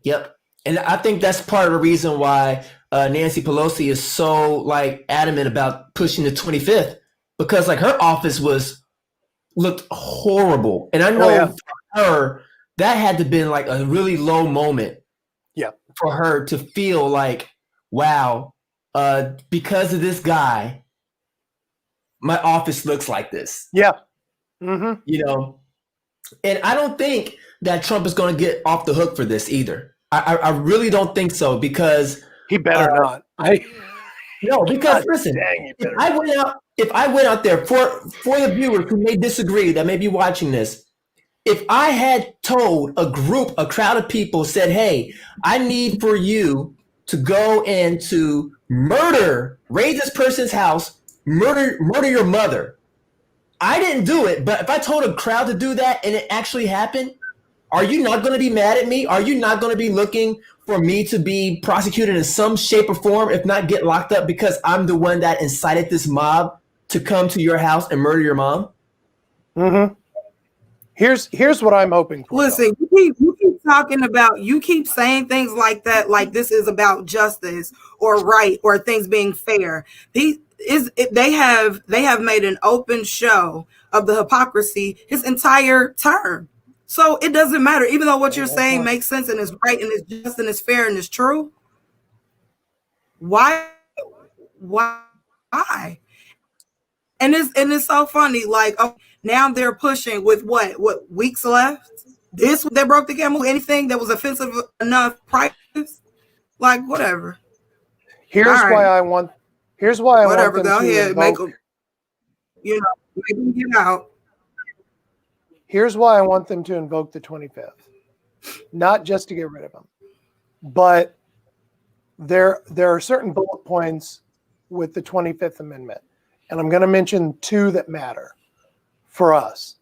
B: Yep. And I think that's part of the reason why Nancy Pelosi is so like adamant about pushing the 25th, because like her office looked horrible. And I know for her, that had to been like a really low moment for her to feel like, wow, because of this guy, my office looks like this.
A: Yeah. Mm-hmm.
B: You know, and I don't think that Trump is going to get off the hook for this either. I really don't think so, because
A: he better not.
B: No, because listen, if I went out there for the viewers who may disagree that may be watching this, if I had told a crowd of people, said, hey, I need for you to go and to raid this person's house, murder your mother. I didn't do it, but if I told a crowd to do that and it actually happened, are you not going to be mad at me? Are you not going to be looking for me to be prosecuted in some shape or form, if not get locked up because I'm the one that incited this mob to come to your house and murder your mom?
A: Mm-hmm. Here's what I'm hoping for.
C: Listen, you keep talking about, you keep saying things like that, like this is about justice or right or things being fair. They have made an open show of the hypocrisy his entire term. So it doesn't matter, even though what you're saying makes sense and is right and is just and is fair and is true. Why? And it's so funny. Like, oh, now they're pushing with what weeks left. This they broke the camel. Anything that was offensive enough price, like whatever.
A: Here's why I want. Here's why I want them
C: go
A: to
C: ahead,
A: invoke,
C: make them get out.
A: Here's why I want them to invoke the 25th, not just to get rid of them, but there are certain bullet points with the 25th Amendment, and I'm going to mention two that matter for us.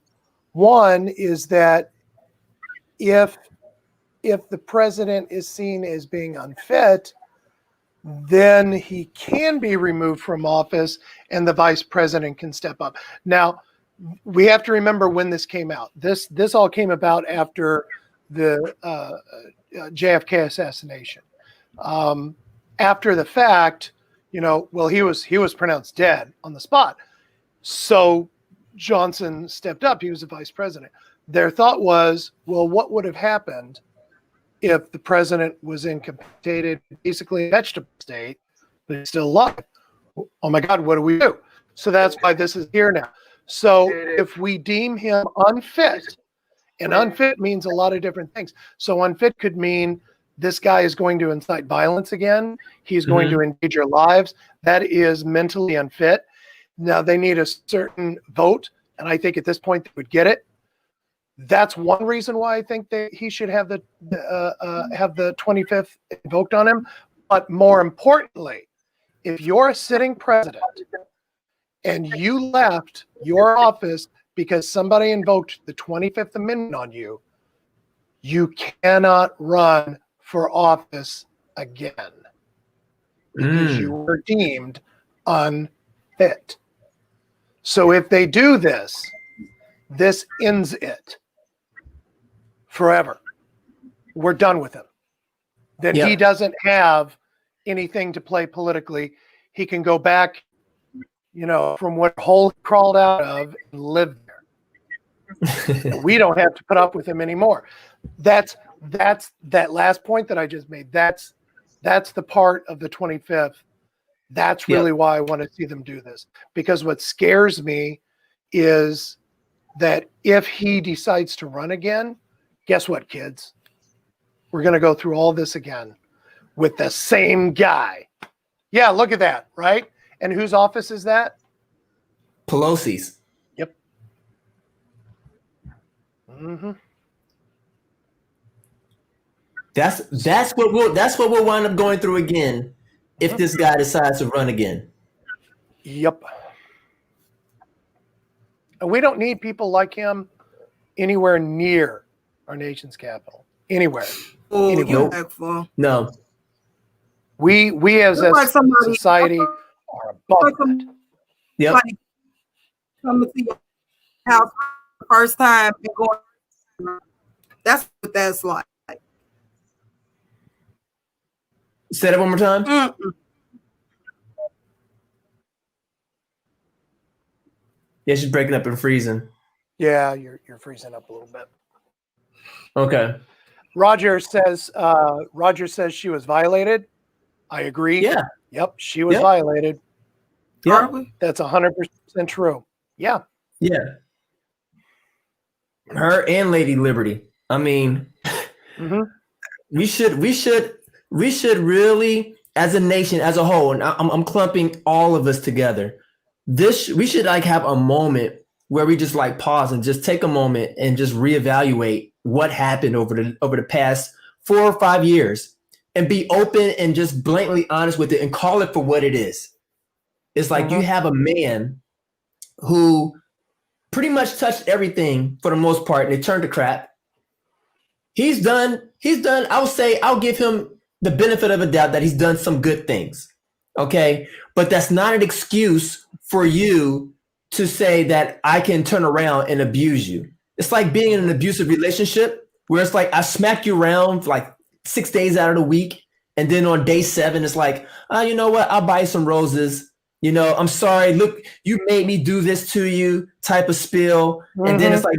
A: One is that if the president is seen as being unfit, then he can be removed from office and the vice president can step up. Now, we have to remember when this came out. This all came about after the JFK assassination. After the fact, he was pronounced dead on the spot. So Johnson stepped up. He was the vice president. Their thought was, well, what would have happened if the president was incapacitated, basically in a vegetable state, but he's still alive? Oh my God, what do we do? So that's why this is here now. So if we deem him unfit, and unfit means a lot of different things. So unfit could mean this guy is going to incite violence again. He's going to endanger lives. That is mentally unfit. Now they need a certain vote, and I think at this point they would get it. That's one reason why I think that he should have the 25th invoked on him. But more importantly, if you're a sitting president and you left your office because somebody invoked the 25th Amendment on you, you cannot run for office again because you were deemed unfit. So if they do this, this ends it forever. We're done with him. Then he doesn't have anything to play politically. He can go back, from what hole he crawled out of and live there. We don't have to put up with him anymore. That's that last point that I just made. That's the part of the 25th. That's really why I want to see them do this. Because what scares me is that if he decides to run again, guess what, kids? We're going to go through all this again with the same guy. Yeah, look at that, right? And whose office is that?
B: Pelosi's.
A: Yep. Mm-hmm.
B: That's what we'll wind up going through again if this guy decides to run again.
A: Yep. And we don't need people like him anywhere near our nation's capital. Anywhere.
B: Nope. No.
A: We as a society are above that.
B: Yep.
C: Like coming to your house for the first time and going. That's what that's like.
B: Say that one more time. Yeah, she's breaking up and freezing.
A: Yeah, you're freezing up a little bit.
B: Okay.
A: Roger says she was violated. I agree.
B: Yeah.
A: Yep, she was violated.
B: Yeah.
A: That's 100% true. Yeah.
B: Yeah. Her and Lady Liberty. I mean, we should really, as a nation, as a whole, and I'm clumping all of us together. We should have a moment where we just pause and just take a moment and just reevaluate what happened over the past 4 or 5 years and be open and just blatantly honest with it and call it for what it is. It's like you have a man who pretty much touched everything for the most part and it turned to crap. He's done, I'll give him the benefit of a doubt that he's done some good things. Okay. But that's not an excuse for you to say that I can turn around and abuse you. It's like being in an abusive relationship where it's like I smack you around for 6 days out of the week. And then on day 7, it's like, you know what? I'll buy you some roses. I'm sorry. Look, you made me do this to you type of spiel. And then it's like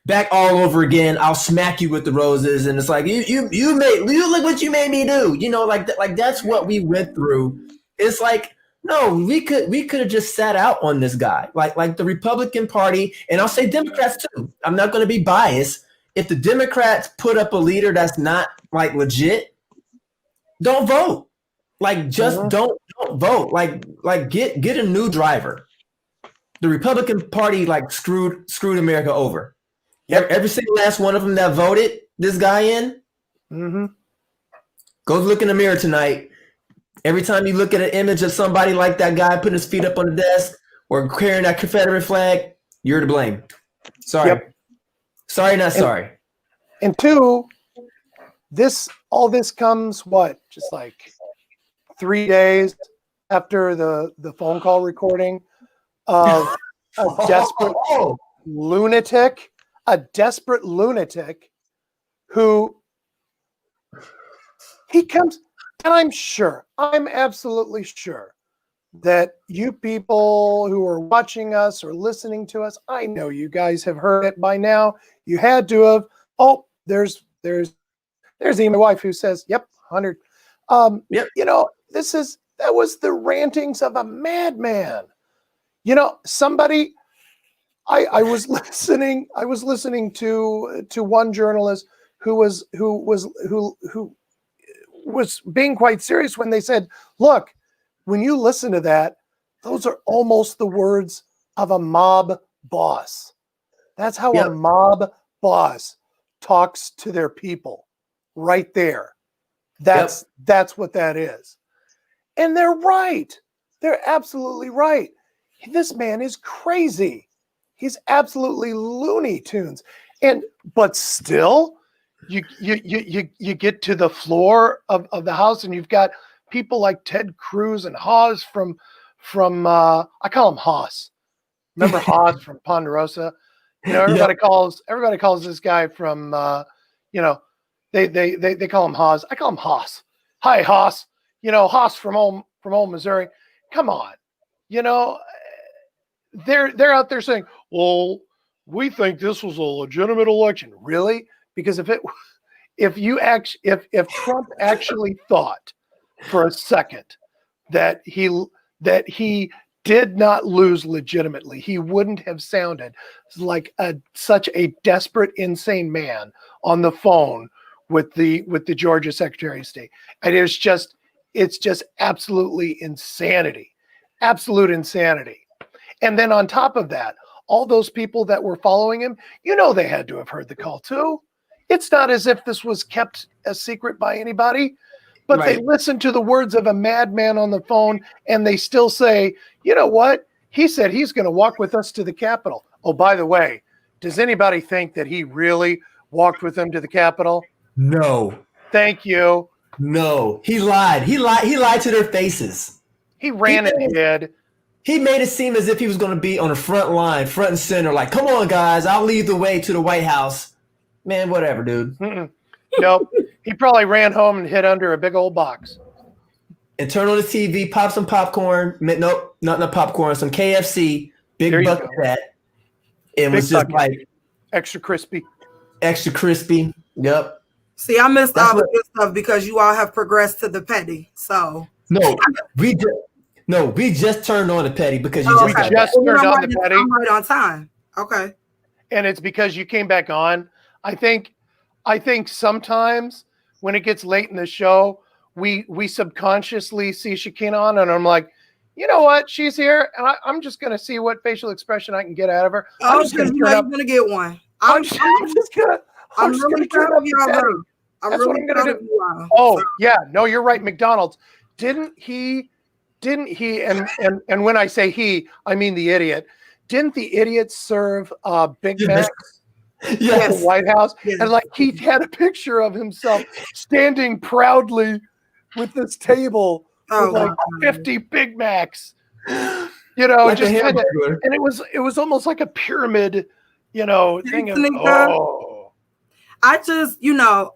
B: back all over again. I'll smack you with the roses. And it's like, you look what you made me do. That's what we went through. It's like, no, we could have just sat out on this guy. Like the Republican Party, and I'll say Democrats too. I'm not going to be biased. If the Democrats put up a leader that's not legit, don't vote. Don't vote. Get a new driver. The Republican Party screwed America over. Every single last one of them that voted this guy in. Go look in the mirror tonight. Every time you look at an image of somebody like that guy putting his feet up on the desk or carrying that Confederate flag, you're to blame. Sorry. Sorry, not sorry.
A: And 2, all this comes just 3 days after the phone call recording of a desperate lunatic, who he comes, and I'm absolutely sure that you people who are watching us or listening to us, I know you guys have heard it by now. You had to have. Oh, there's even my wife who says, "Yep, 100."
B: Yep.
A: You know, that was the rantings of a madman. You know, somebody. I was listening to one journalist who was being quite serious when they said, "Look, when you listen to that, those are almost the words of a mob boss. That's how a mob boss talks to their people, right there. That's what that is." And they're right. They're absolutely right. This man is crazy. He's absolutely Looney Tunes. But still, you get to the floor of the House, and you've got people like Ted Cruz and Hawes from I call him Haas. Remember Haas from Ponderosa? You know, everybody calls this guy from they call him Haas. I call him Haas. Hi, Haas. You know, Haas from old Missouri. Come on. You know, they're out there saying, "Well, we think this was a legitimate election." Really? Because if Trump actually thought for a second that he did not lose legitimately, he wouldn't have sounded like such a desperate, insane man on the phone with the Georgia Secretary of State. And it's just absolutely insanity. Absolute insanity. And then on top of that, all those people that were following him, you know, they had to have heard the call too. It's not as if this was kept a secret by anybody, but they listened to the words of a madman on the phone, and they still say, "You know what? He said he's going to walk with us to the Capitol." Oh, by the way, does anybody think that he really walked with them to the Capitol?
B: No.
A: Thank you.
B: No. He lied. He lied to their faces.
A: He ran and hid.
B: He made it seem as if he was going to be on the front line, front and center, like, "Come on, guys, I'll lead the way to the White House." Man, whatever, dude.
A: Nope. He probably ran home and hid under a big old box.
B: And turn on the TV, pop some popcorn. Nope, not popcorn, some KFC, big bucket of that. It was just like
A: extra crispy.
B: Extra crispy. Yep.
C: See, I missed all the good stuff because you all have progressed to the petty. So
B: no, we just turned on the petty because you
A: just turned on the petty.
C: I'm right on time. Okay.
A: And it's because you came back on. I think sometimes when it gets late in the show, we subconsciously see Shekinah on, and I'm like, you know what? She's here, and I'm just going to see what facial expression I can get out of her.
C: I'm just going to get one. I'm really proud of y'all. I'm really proud of you all.
A: Oh, yeah. No, you're right. McDonald's. Didn't he, and when I say he, I mean the idiot. Didn't the idiot serve Big Macs?
B: Yes.
A: At the White House?
C: Yes.
A: And like he had a picture of himself standing proudly with this table with like 50 Big Macs. You know,
B: like
A: just kind of, and it was almost like a pyramid, you know, thing of,
C: I just, you know,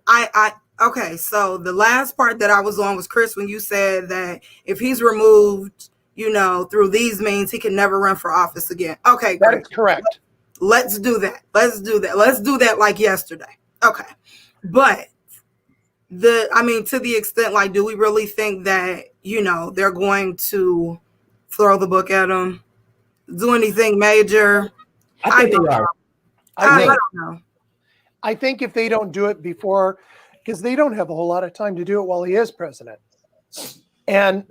C: okay, so the last part that I was on was Chris when you said that if he's removed, you know, through these means, he can never run for office again. Okay,
A: that is correct.
C: Let's do that. Let's do that like yesterday. Okay. But to the extent, like, do we really think that, you know, they're going to throw the book at him? Do anything major?
B: I think they are.
C: I don't know.
A: I think if they don't do it before, because they don't have a whole lot of time to do it while he is president. And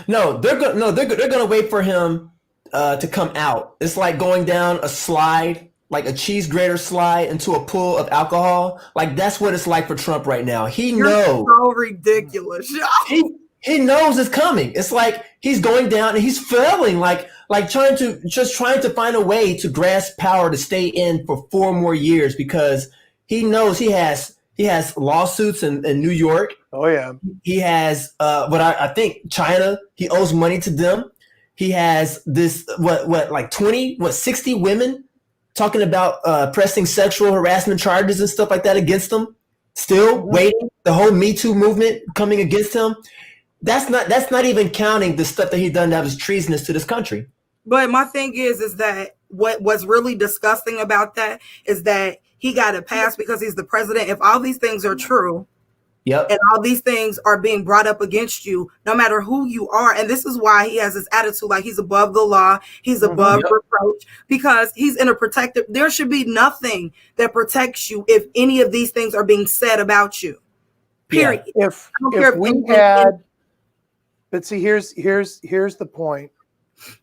B: they're gonna wait for him to come out. It's like going down a slide, like a cheese grater slide into a pool of alcohol. Like that's what it's like for Trump right now. You're
C: so ridiculous.
B: He knows it's coming. It's like he's going down and he's failing, like trying to find a way to grasp power to stay in for 4 more years because he knows he has He has lawsuits in New York.
A: Oh yeah.
B: He has I think China. He owes money to them. He has this like 60 women talking about pressing sexual harassment charges and stuff like that against him. Still waiting. The whole Me Too movement coming against him. That's not even counting the stuff that he done that was treasonous to this country.
C: But my thing is that what's really disgusting about that is that he got a pass because he's the president. If all these things are true,
B: yep,
C: and all these things are being brought up against you, no matter who you are, and this is why he has this attitude like he's above the law, he's above reproach, because he's in a protective. There should be nothing that protects you if any of these things are being said about you. Period.
A: Yeah. If we had, but see, here's the point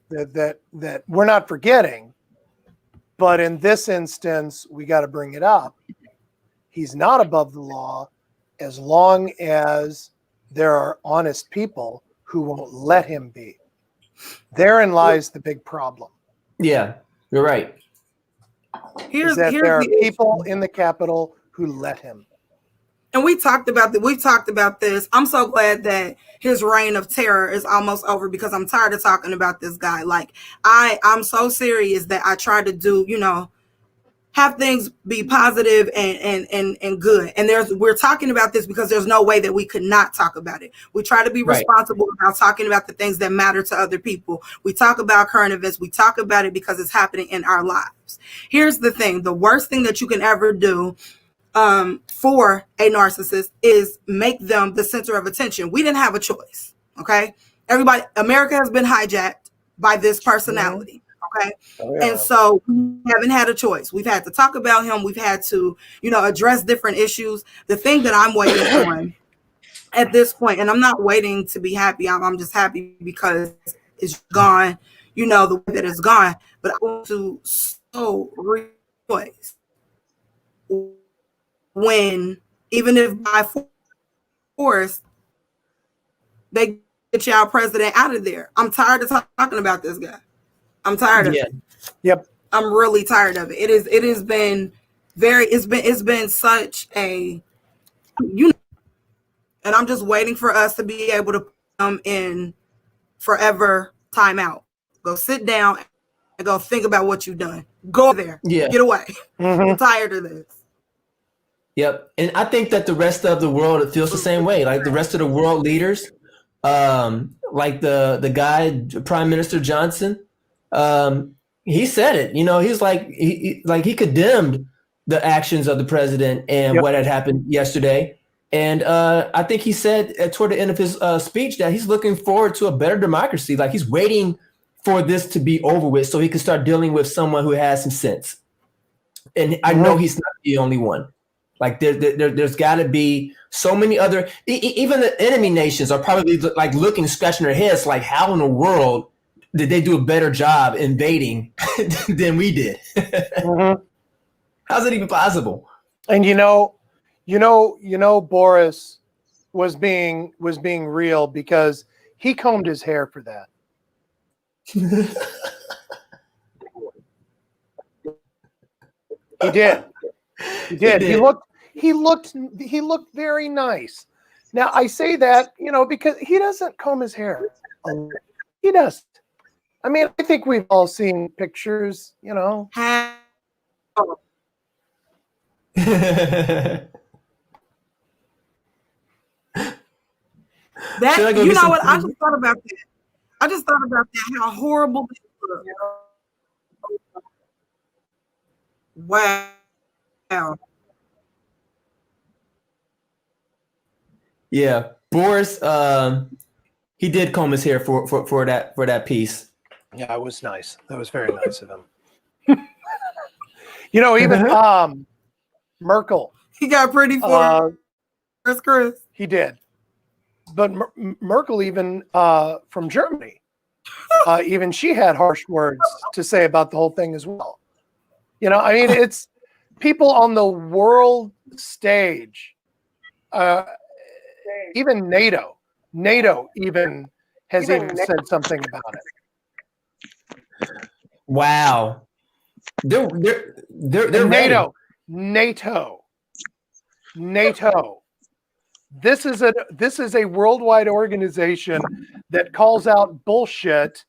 A: that we're not forgetting, but in this instance, we got to bring it up. He's not above the law as long as there are honest people who won't let him be. Therein lies the big problem.
B: Yeah, you're right.
A: There are people in the Capitol who let him.
C: And we've talked about this. I'm so glad that his reign of terror is almost over because I'm tired of talking about this guy. Like I'm so serious that I try to do, have things be positive and good. And we're talking about this because there's no way that we could not talk about it. We try to be responsible about talking about the things that matter to other people. We talk about current events. We talk about it because it's happening in our lives. Here's the thing. The worst thing that you can ever do for a narcissist is make them the center of attention. We didn't have a choice. Okay. America has been hijacked by this personality. Okay. Oh, yeah. And so we haven't had a choice. We've had to talk about him. We've had to, address different issues. The thing that I'm waiting on at this point, and I'm not waiting to be happy. I'm just happy because it's gone, the way that it's gone. But I want to so rejoice when, even if by force, they get y'all president out of there. I'm tired of talking about this guy. I'm tired of it.
A: Yep.
C: I'm really tired of it. It has been it's been such a, and I'm just waiting for us to be able to come in forever timeout. Go sit down and go think about what you've done. Go there. Yeah. Get away. I'm tired of this.
B: Yep. And I think that the rest of the world feels the same way. Like the rest of the world leaders, like the guy, Prime Minister Johnson, he said it, he's like, he condemned the actions of the president and what had happened yesterday. And I think he said toward the end of his speech that he's looking forward to a better democracy. Like he's waiting for this to be over with so he can start dealing with someone who has some sense. And I know he's not the only one. Like there's got to be so many other, even the enemy nations are probably like looking, scratching their heads, like how in the world did they do a better job invading than we did? How's it even possible?
A: And Boris was being real because he combed his hair for that. He did. He looked very nice. Now I say that, because he doesn't comb his hair. He doesn't. I mean, I think we've all seen pictures,
C: That you know what? I just thought about that. How horrible this look. Wow.
B: Yeah, Boris. He did comb his hair for that piece.
A: Yeah, it was nice. That was very nice of him. Even Merkel.
C: He got pretty for Chris.
A: He did. But Merkel, even from Germany, even she had harsh words to say about the whole thing as well. It's people on the world stage, even NATO even has even said something about it.
B: Wow. They're
A: NATO. NATO. This is a worldwide organization that calls out bullshit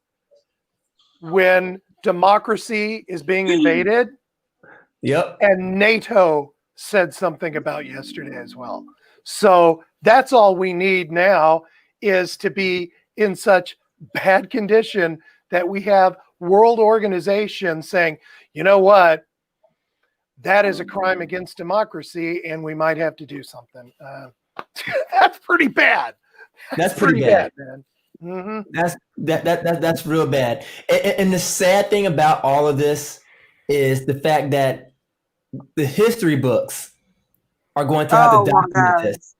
A: when democracy is being invaded.
B: Yep.
A: And NATO said something about yesterday as well. So that's all we need now, is to be in such bad condition that we have world organizations saying, you know what, that is a crime against democracy and we might have to do something. That's pretty bad.
B: That's pretty bad,
A: man. Mm-hmm.
B: That's real bad. And the sad thing about all of this is the fact that the history books are going to have to document this.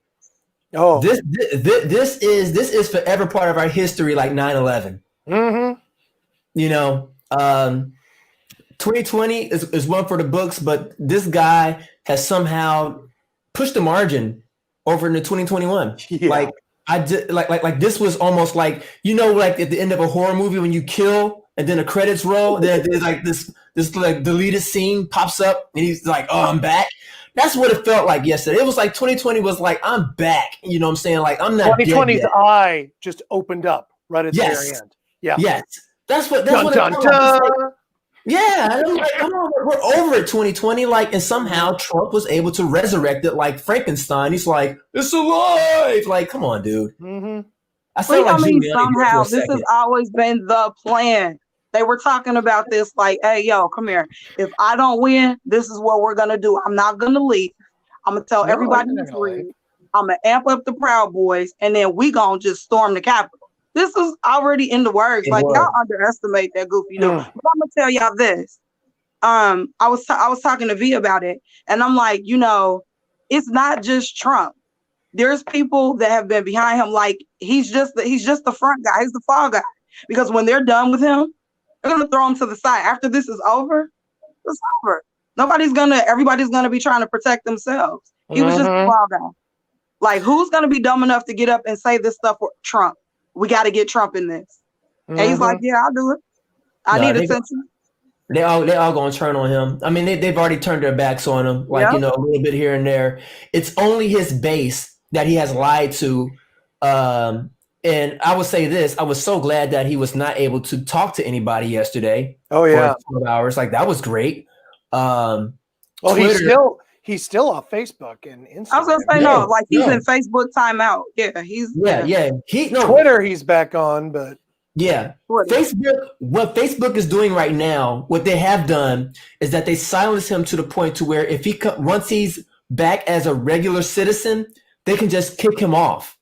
A: Oh,
B: This is forever part of our history, like 9/11.
A: mm-hmm.
B: You know, 2020 is one for the books, but this guy has somehow pushed the margin over into 2021.
A: Yeah.
B: Like I did, like this was almost like, you know, like at the end of a horror movie when you kill and then the credits roll, there's like this like deleted scene pops up and he's like, oh, I'm back. That's what it felt like yesterday. It was like 2020 was like, I'm back. You know what I'm saying? Like, I'm not
A: 2020's
B: dead yet.
A: eye just opened up right at the very end. Yeah.
B: Yes. That's what
A: Dun,
B: it
A: dun,
B: felt like. It's like,
A: dun.
B: yeah, and I'm like, come on, we're over it, 2020. Like, and somehow Trump was able to resurrect it like Frankenstein. He's like, it's alive. Like, come on, dude.
A: Mm-hmm.
B: I sound like Giuliani
C: somehow
B: for a
C: this has
B: second.
C: always been the plan. They were talking about this like, hey, yo, come here. If I don't win, this is what we're going to do. I'm not going to leave. I'm going to tell everybody to read. I'm going to amp up the Proud Boys, and then we going to just storm the Capitol. This is already in the works. Like, y'all underestimate that goofy dude. But I'm going to tell y'all this. I was talking to V about it, and I'm like, you know, it's not just Trump. There's people that have been behind him. Like, he's just the front guy. He's the fall guy. Because when they're done with him, they're gonna throw him to the side. After this is over, it's over. Everybody's gonna be trying to protect themselves. He was just a fall guy. Like, who's gonna be dumb enough to get up and say this stuff for Trump? We got to get Trump in this. And he's like, yeah, I'll do it. I need attention.
B: They all gonna turn on him. I mean, they've already turned their backs on him, like, you know, a little bit here and there. It's only his base that he has lied to. And I would say this: I was so glad that he was not able to talk to anybody yesterday.
A: Oh yeah,
B: for 12 hours. Like, that was great.
A: Well,
B: Twitter,
A: he's still on Facebook and Instagram.
C: I was gonna say no, like he's in Facebook timeout. Yeah, he's
A: Twitter he's back on, but
B: Facebook. What Facebook is doing right now, what they have done is that they silence him to the point to where if once he's back as a regular citizen, they can just kick him off.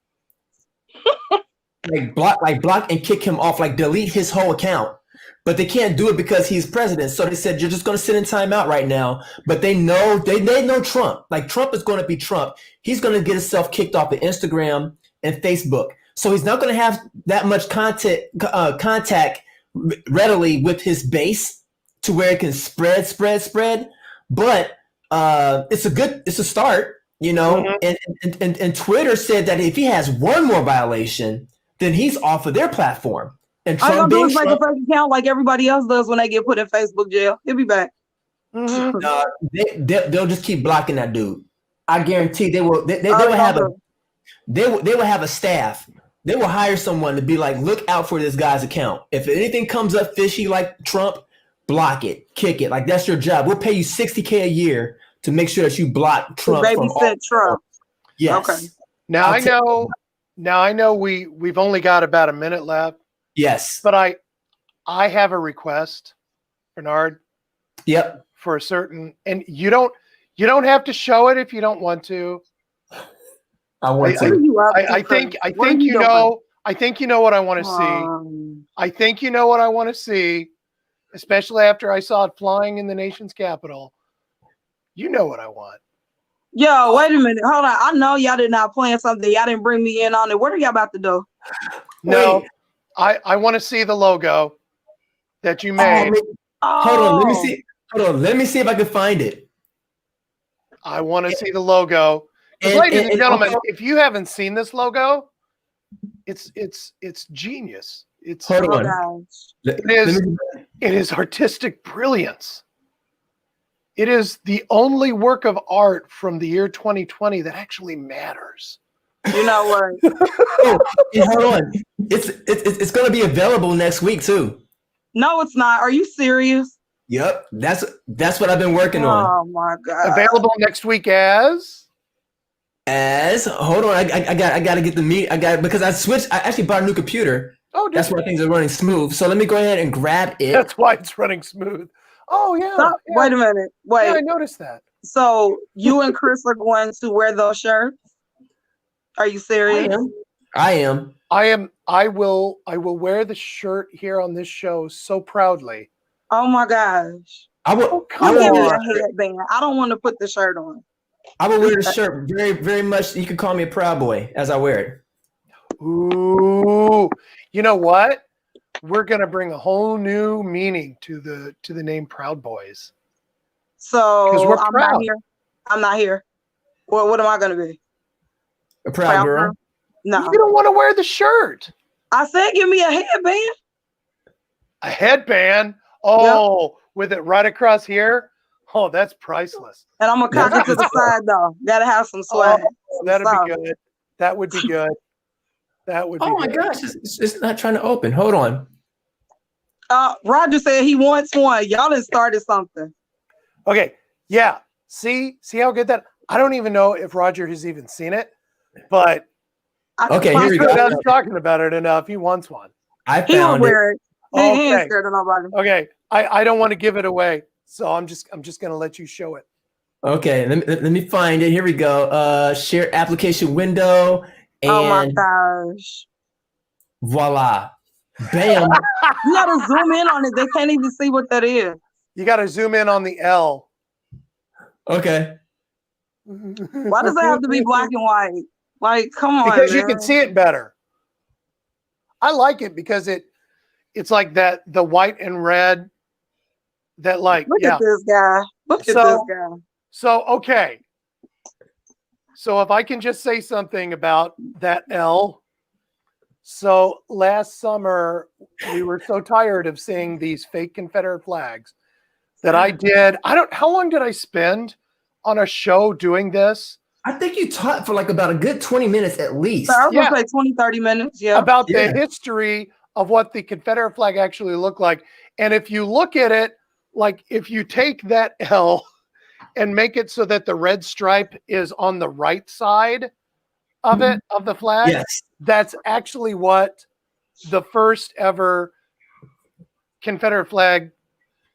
B: block and kick him off, like delete his whole account. But they can't do it because he's president. So they said, you're just going to sit in timeout right now. But they know Trump. Like, Trump is going to be Trump. He's going to get himself kicked off of Instagram and Facebook. So he's not going to have that much contact readily with his base to where it can spread. But it's a start, you know. And Twitter said that if he has one more violation, then he's off of their platform. And
C: all I'm gonna do is make a fake account like everybody else does when they get put in Facebook jail. He'll be back.
B: They'll just keep blocking that dude. I guarantee they will. They will have a staff. They will hire someone to be like, look out for this guy's account. If anything comes up fishy like Trump, block it, kick it. Like, that's your job. We'll pay you $60K a year to make sure that you block Trump.
C: Babysit Trump.
B: Yes.
C: Okay.
B: Now
A: I know we've only got about a minute left.
B: Yes.
A: But I have a request, Bernard.
B: Yep.
A: For a certain, and you don't have to show it if you don't want to.
B: I want to.
A: I think you know. I think you know what I want to see. I think you know what I want to see, especially after I saw it flying in the nation's capital. You know what I want.
C: Yo, wait a minute. Hold on. I know y'all did not plan something. Y'all didn't bring me in on it. What are y'all about to do?
A: No. I want to see the logo that you made.
B: Hold on, let me see if I can find it.
A: I want to see the logo. Ladies and gentlemen, if you haven't seen this logo, it's genius.
B: Hold on.
A: It is artistic brilliance. It is the only work of art from the year 2020 that actually matters.
C: You know what?
B: Oh, hey, hold on. It's going to be available next week too.
C: No, it's not. Are you serious?
B: Yep, that's what I've been working on.
C: Oh my god!
A: Available next week as.
B: As hold on, I got to get the meat. Because I switched. I actually bought a new computer.
A: Oh,
B: That's why things are running smooth. So let me go ahead and grab it.
A: That's why it's running smooth. Oh yeah.
C: Stop.
A: Yeah.
C: Wait a minute. Wait.
A: Yeah, I noticed that.
C: So you and Chris are going to wear those shirts? Are you serious?
B: I am.
A: I will wear the shirt here on this show so proudly.
C: Oh my gosh!
B: I will.
A: come
C: You give me
A: on.
C: a headband. I don't want to put the shirt on.
B: I will wear the shirt very, very much. You can call me a proud boy as I wear it.
A: Ooh, you know what? We're gonna bring a whole new meaning to the name Proud Boys.
C: So
A: we're
C: I'm
A: proud.
C: not here. I'm not here. Well, what am I going to be?
B: A proud girl.
C: No.
A: You don't want to wear the shirt.
C: I said, give me a headband.
A: A headband. Oh, with it right across here. Oh, that's priceless.
C: And I'm going to cock it to the side, though. Got to have some swag.
A: Oh, that'd be good. That would be good. That would be
B: Oh my
A: good.
B: gosh, it's not trying to open. Hold on.
C: Roger said he wants one. Y'all done started something.
A: Okay. Yeah. See how good that. I don't even know if Roger has even seen it, but
B: Okay, here we go.
A: I was talking about it enough. He wants one.
B: I
C: He will
B: found it.
C: wear it. He ain't
A: Okay.
C: scared of nobody.
A: Okay. I don't want to give it away, so I'm just gonna let you show it.
B: Okay, let me find it. Here we go. Share application window, and
C: Oh my gosh.
B: voila, bam.
C: You got to zoom in on it. They can't even see what that is.
A: You got to zoom in on the L.
B: Okay.
C: Why does it have to be black and white? Like, come on,
A: Because you
C: man.
A: can see it better. I like it because it's like that, the white and red that like,
C: Look
A: yeah.
C: at this guy. Look at this guy.
A: So, okay. So if I can just say something about that L. So last summer, we were so tired of seeing these fake Confederate flags that how long did I spend on a show doing this?
B: I think you taught for like about a good 20 minutes at least.
C: So I was going to say 20, 30 minutes. Yeah.
A: About the history of what the Confederate flag actually looked like. And if you look at it, like if you take that L and make it so that the red stripe is on the right side of it, of the flag,
B: Yes.
A: that's actually what the first ever Confederate flag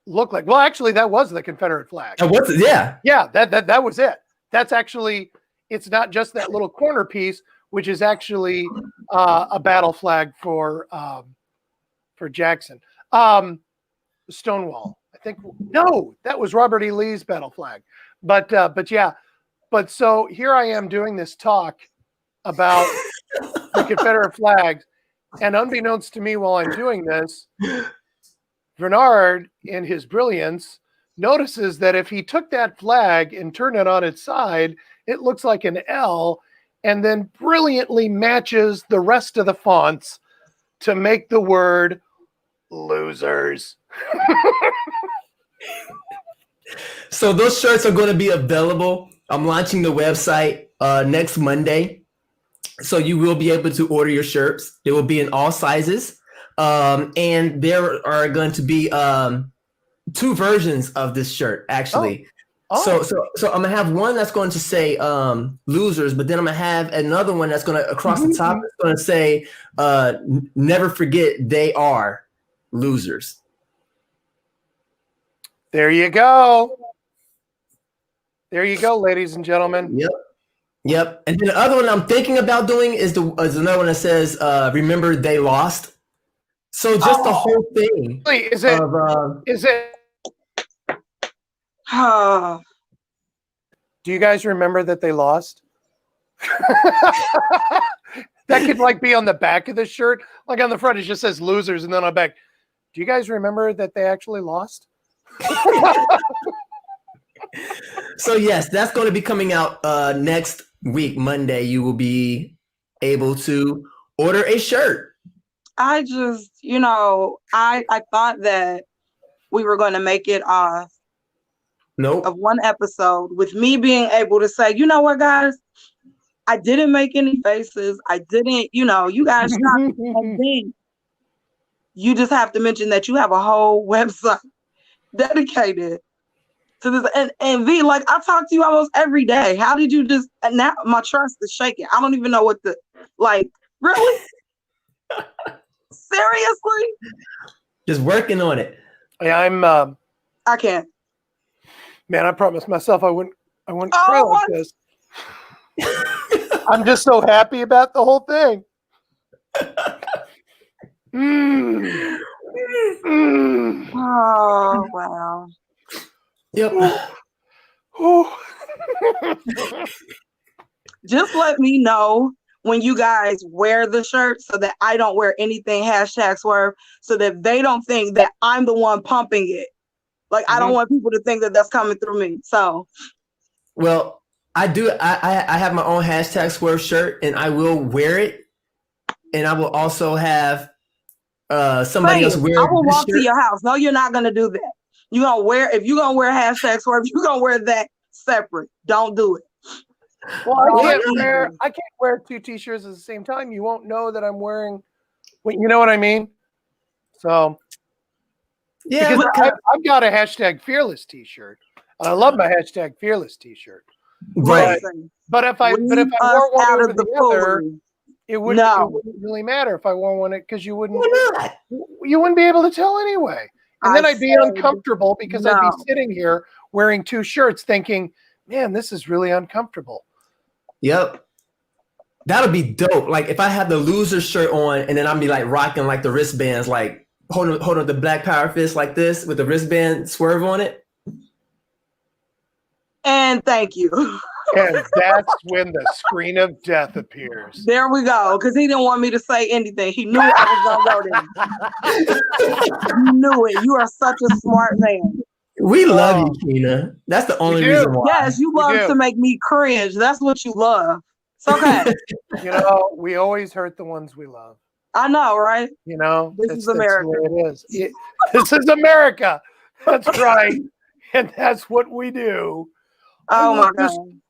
A: looked like. Well, actually, that was the Confederate flag.
B: Yeah.
A: Yeah, that was it. That's actually, it's not just that little corner piece, which is actually a battle flag for Jackson. Stonewall, I think. No, that was Robert E. Lee's battle flag. But yeah, but so here I am doing this talk about the Confederate flags, and unbeknownst to me while I'm doing this, Bernard, in his brilliance, notices that if he took that flag and turned it on its side, it looks like an L, and then brilliantly matches the rest of the fonts to make the word losers.
B: So those shirts are going to be available. I'm launching the website next Monday. So you will be able to order your shirts. They will be in all sizes. And there are going to be two versions of this shirt, actually. So I'm gonna have one that's going to say losers, but then I'm gonna have another one that's gonna across the top is gonna say never forget they are losers.
A: There you go. There you go, ladies and gentlemen.
B: Yep. And then the other one I'm thinking about doing is another one that says remember they lost. So just the whole thing.
A: Is it? Do you guys remember that they lost? That could like be on the back of the shirt. Like on the front, it just says losers, and then on the back. Do you guys remember that they actually lost?
B: So yes, that's going to be coming out next week, Monday. You will be able to order a shirt.
C: I just, I thought that we were going to make it off
B: Nope.
C: of one episode with me being able to say, you know what, guys, I didn't make any faces. I didn't, you guys shot me. And then you just have to mention that you have a whole website dedicated to this. And V, like, I talk to you almost every day. How did you just, and now my trust is shaking. I don't even know what to, like, really? Seriously?
B: Just working on it.
A: Yeah,
C: I can't.
A: man, I promised myself I wouldn't
C: Oh,
A: cry like
C: what?
A: this. I'm just so happy about the whole thing. Mm. Mm.
C: Oh, wow.
B: Yep.
A: Ooh.
C: Just let me know when you guys wear the shirt so that I don't wear anything #swerve, so that they don't think that I'm the one pumping it. Like, I don't want people to think that that's coming through me. So,
B: Well, I do. I have my own #swerve shirt, and I will wear it. And I will also have somebody else wear
C: I will
B: this
C: walk
B: shirt.
C: to your house. No, you're not gonna do that. You're gonna wear, if you're gonna wear #swerve, you're gonna wear that separate. Don't do it.
A: Well,
C: Why
A: I can't wear 2 t-shirts at the same time. You won't know that I'm wearing. You know what I mean? So
B: Yeah,
A: because I've got a #fearless t-shirt, and I love my #fearless t-shirt.
B: right.
A: But if I
C: Leave
A: wore one
C: us out
A: over
C: of
A: the other,
C: foolery.
A: it wouldn't
C: No.
A: really matter if I wore one, because you wouldn't
B: Why not?
A: be able to tell anyway. And then I'd be uncomfortable because I'd be
C: no.
A: sitting here wearing 2 shirts thinking, man, this is really uncomfortable.
B: Yep. That'll be dope. Like if I had the loser shirt on and then I'd be like rocking like the wristbands, like holding the black power fist like this with the wristband swerve on it.
C: And thank you.
A: And that's when the screen of death appears.
C: There we go. Because he didn't want me to say anything. He knew I was gonna go there. You knew it. You are such a smart man.
B: We love you, Keena. That's the only
A: do.
B: reason why.
C: Yes, you love
A: do.
C: to make me cringe. That's what you love. It's okay.
A: We always hurt the ones we love.
C: I know, right? This is America.
A: That's the way it is. This is America. That's right. And that's what we do.
C: Oh my God.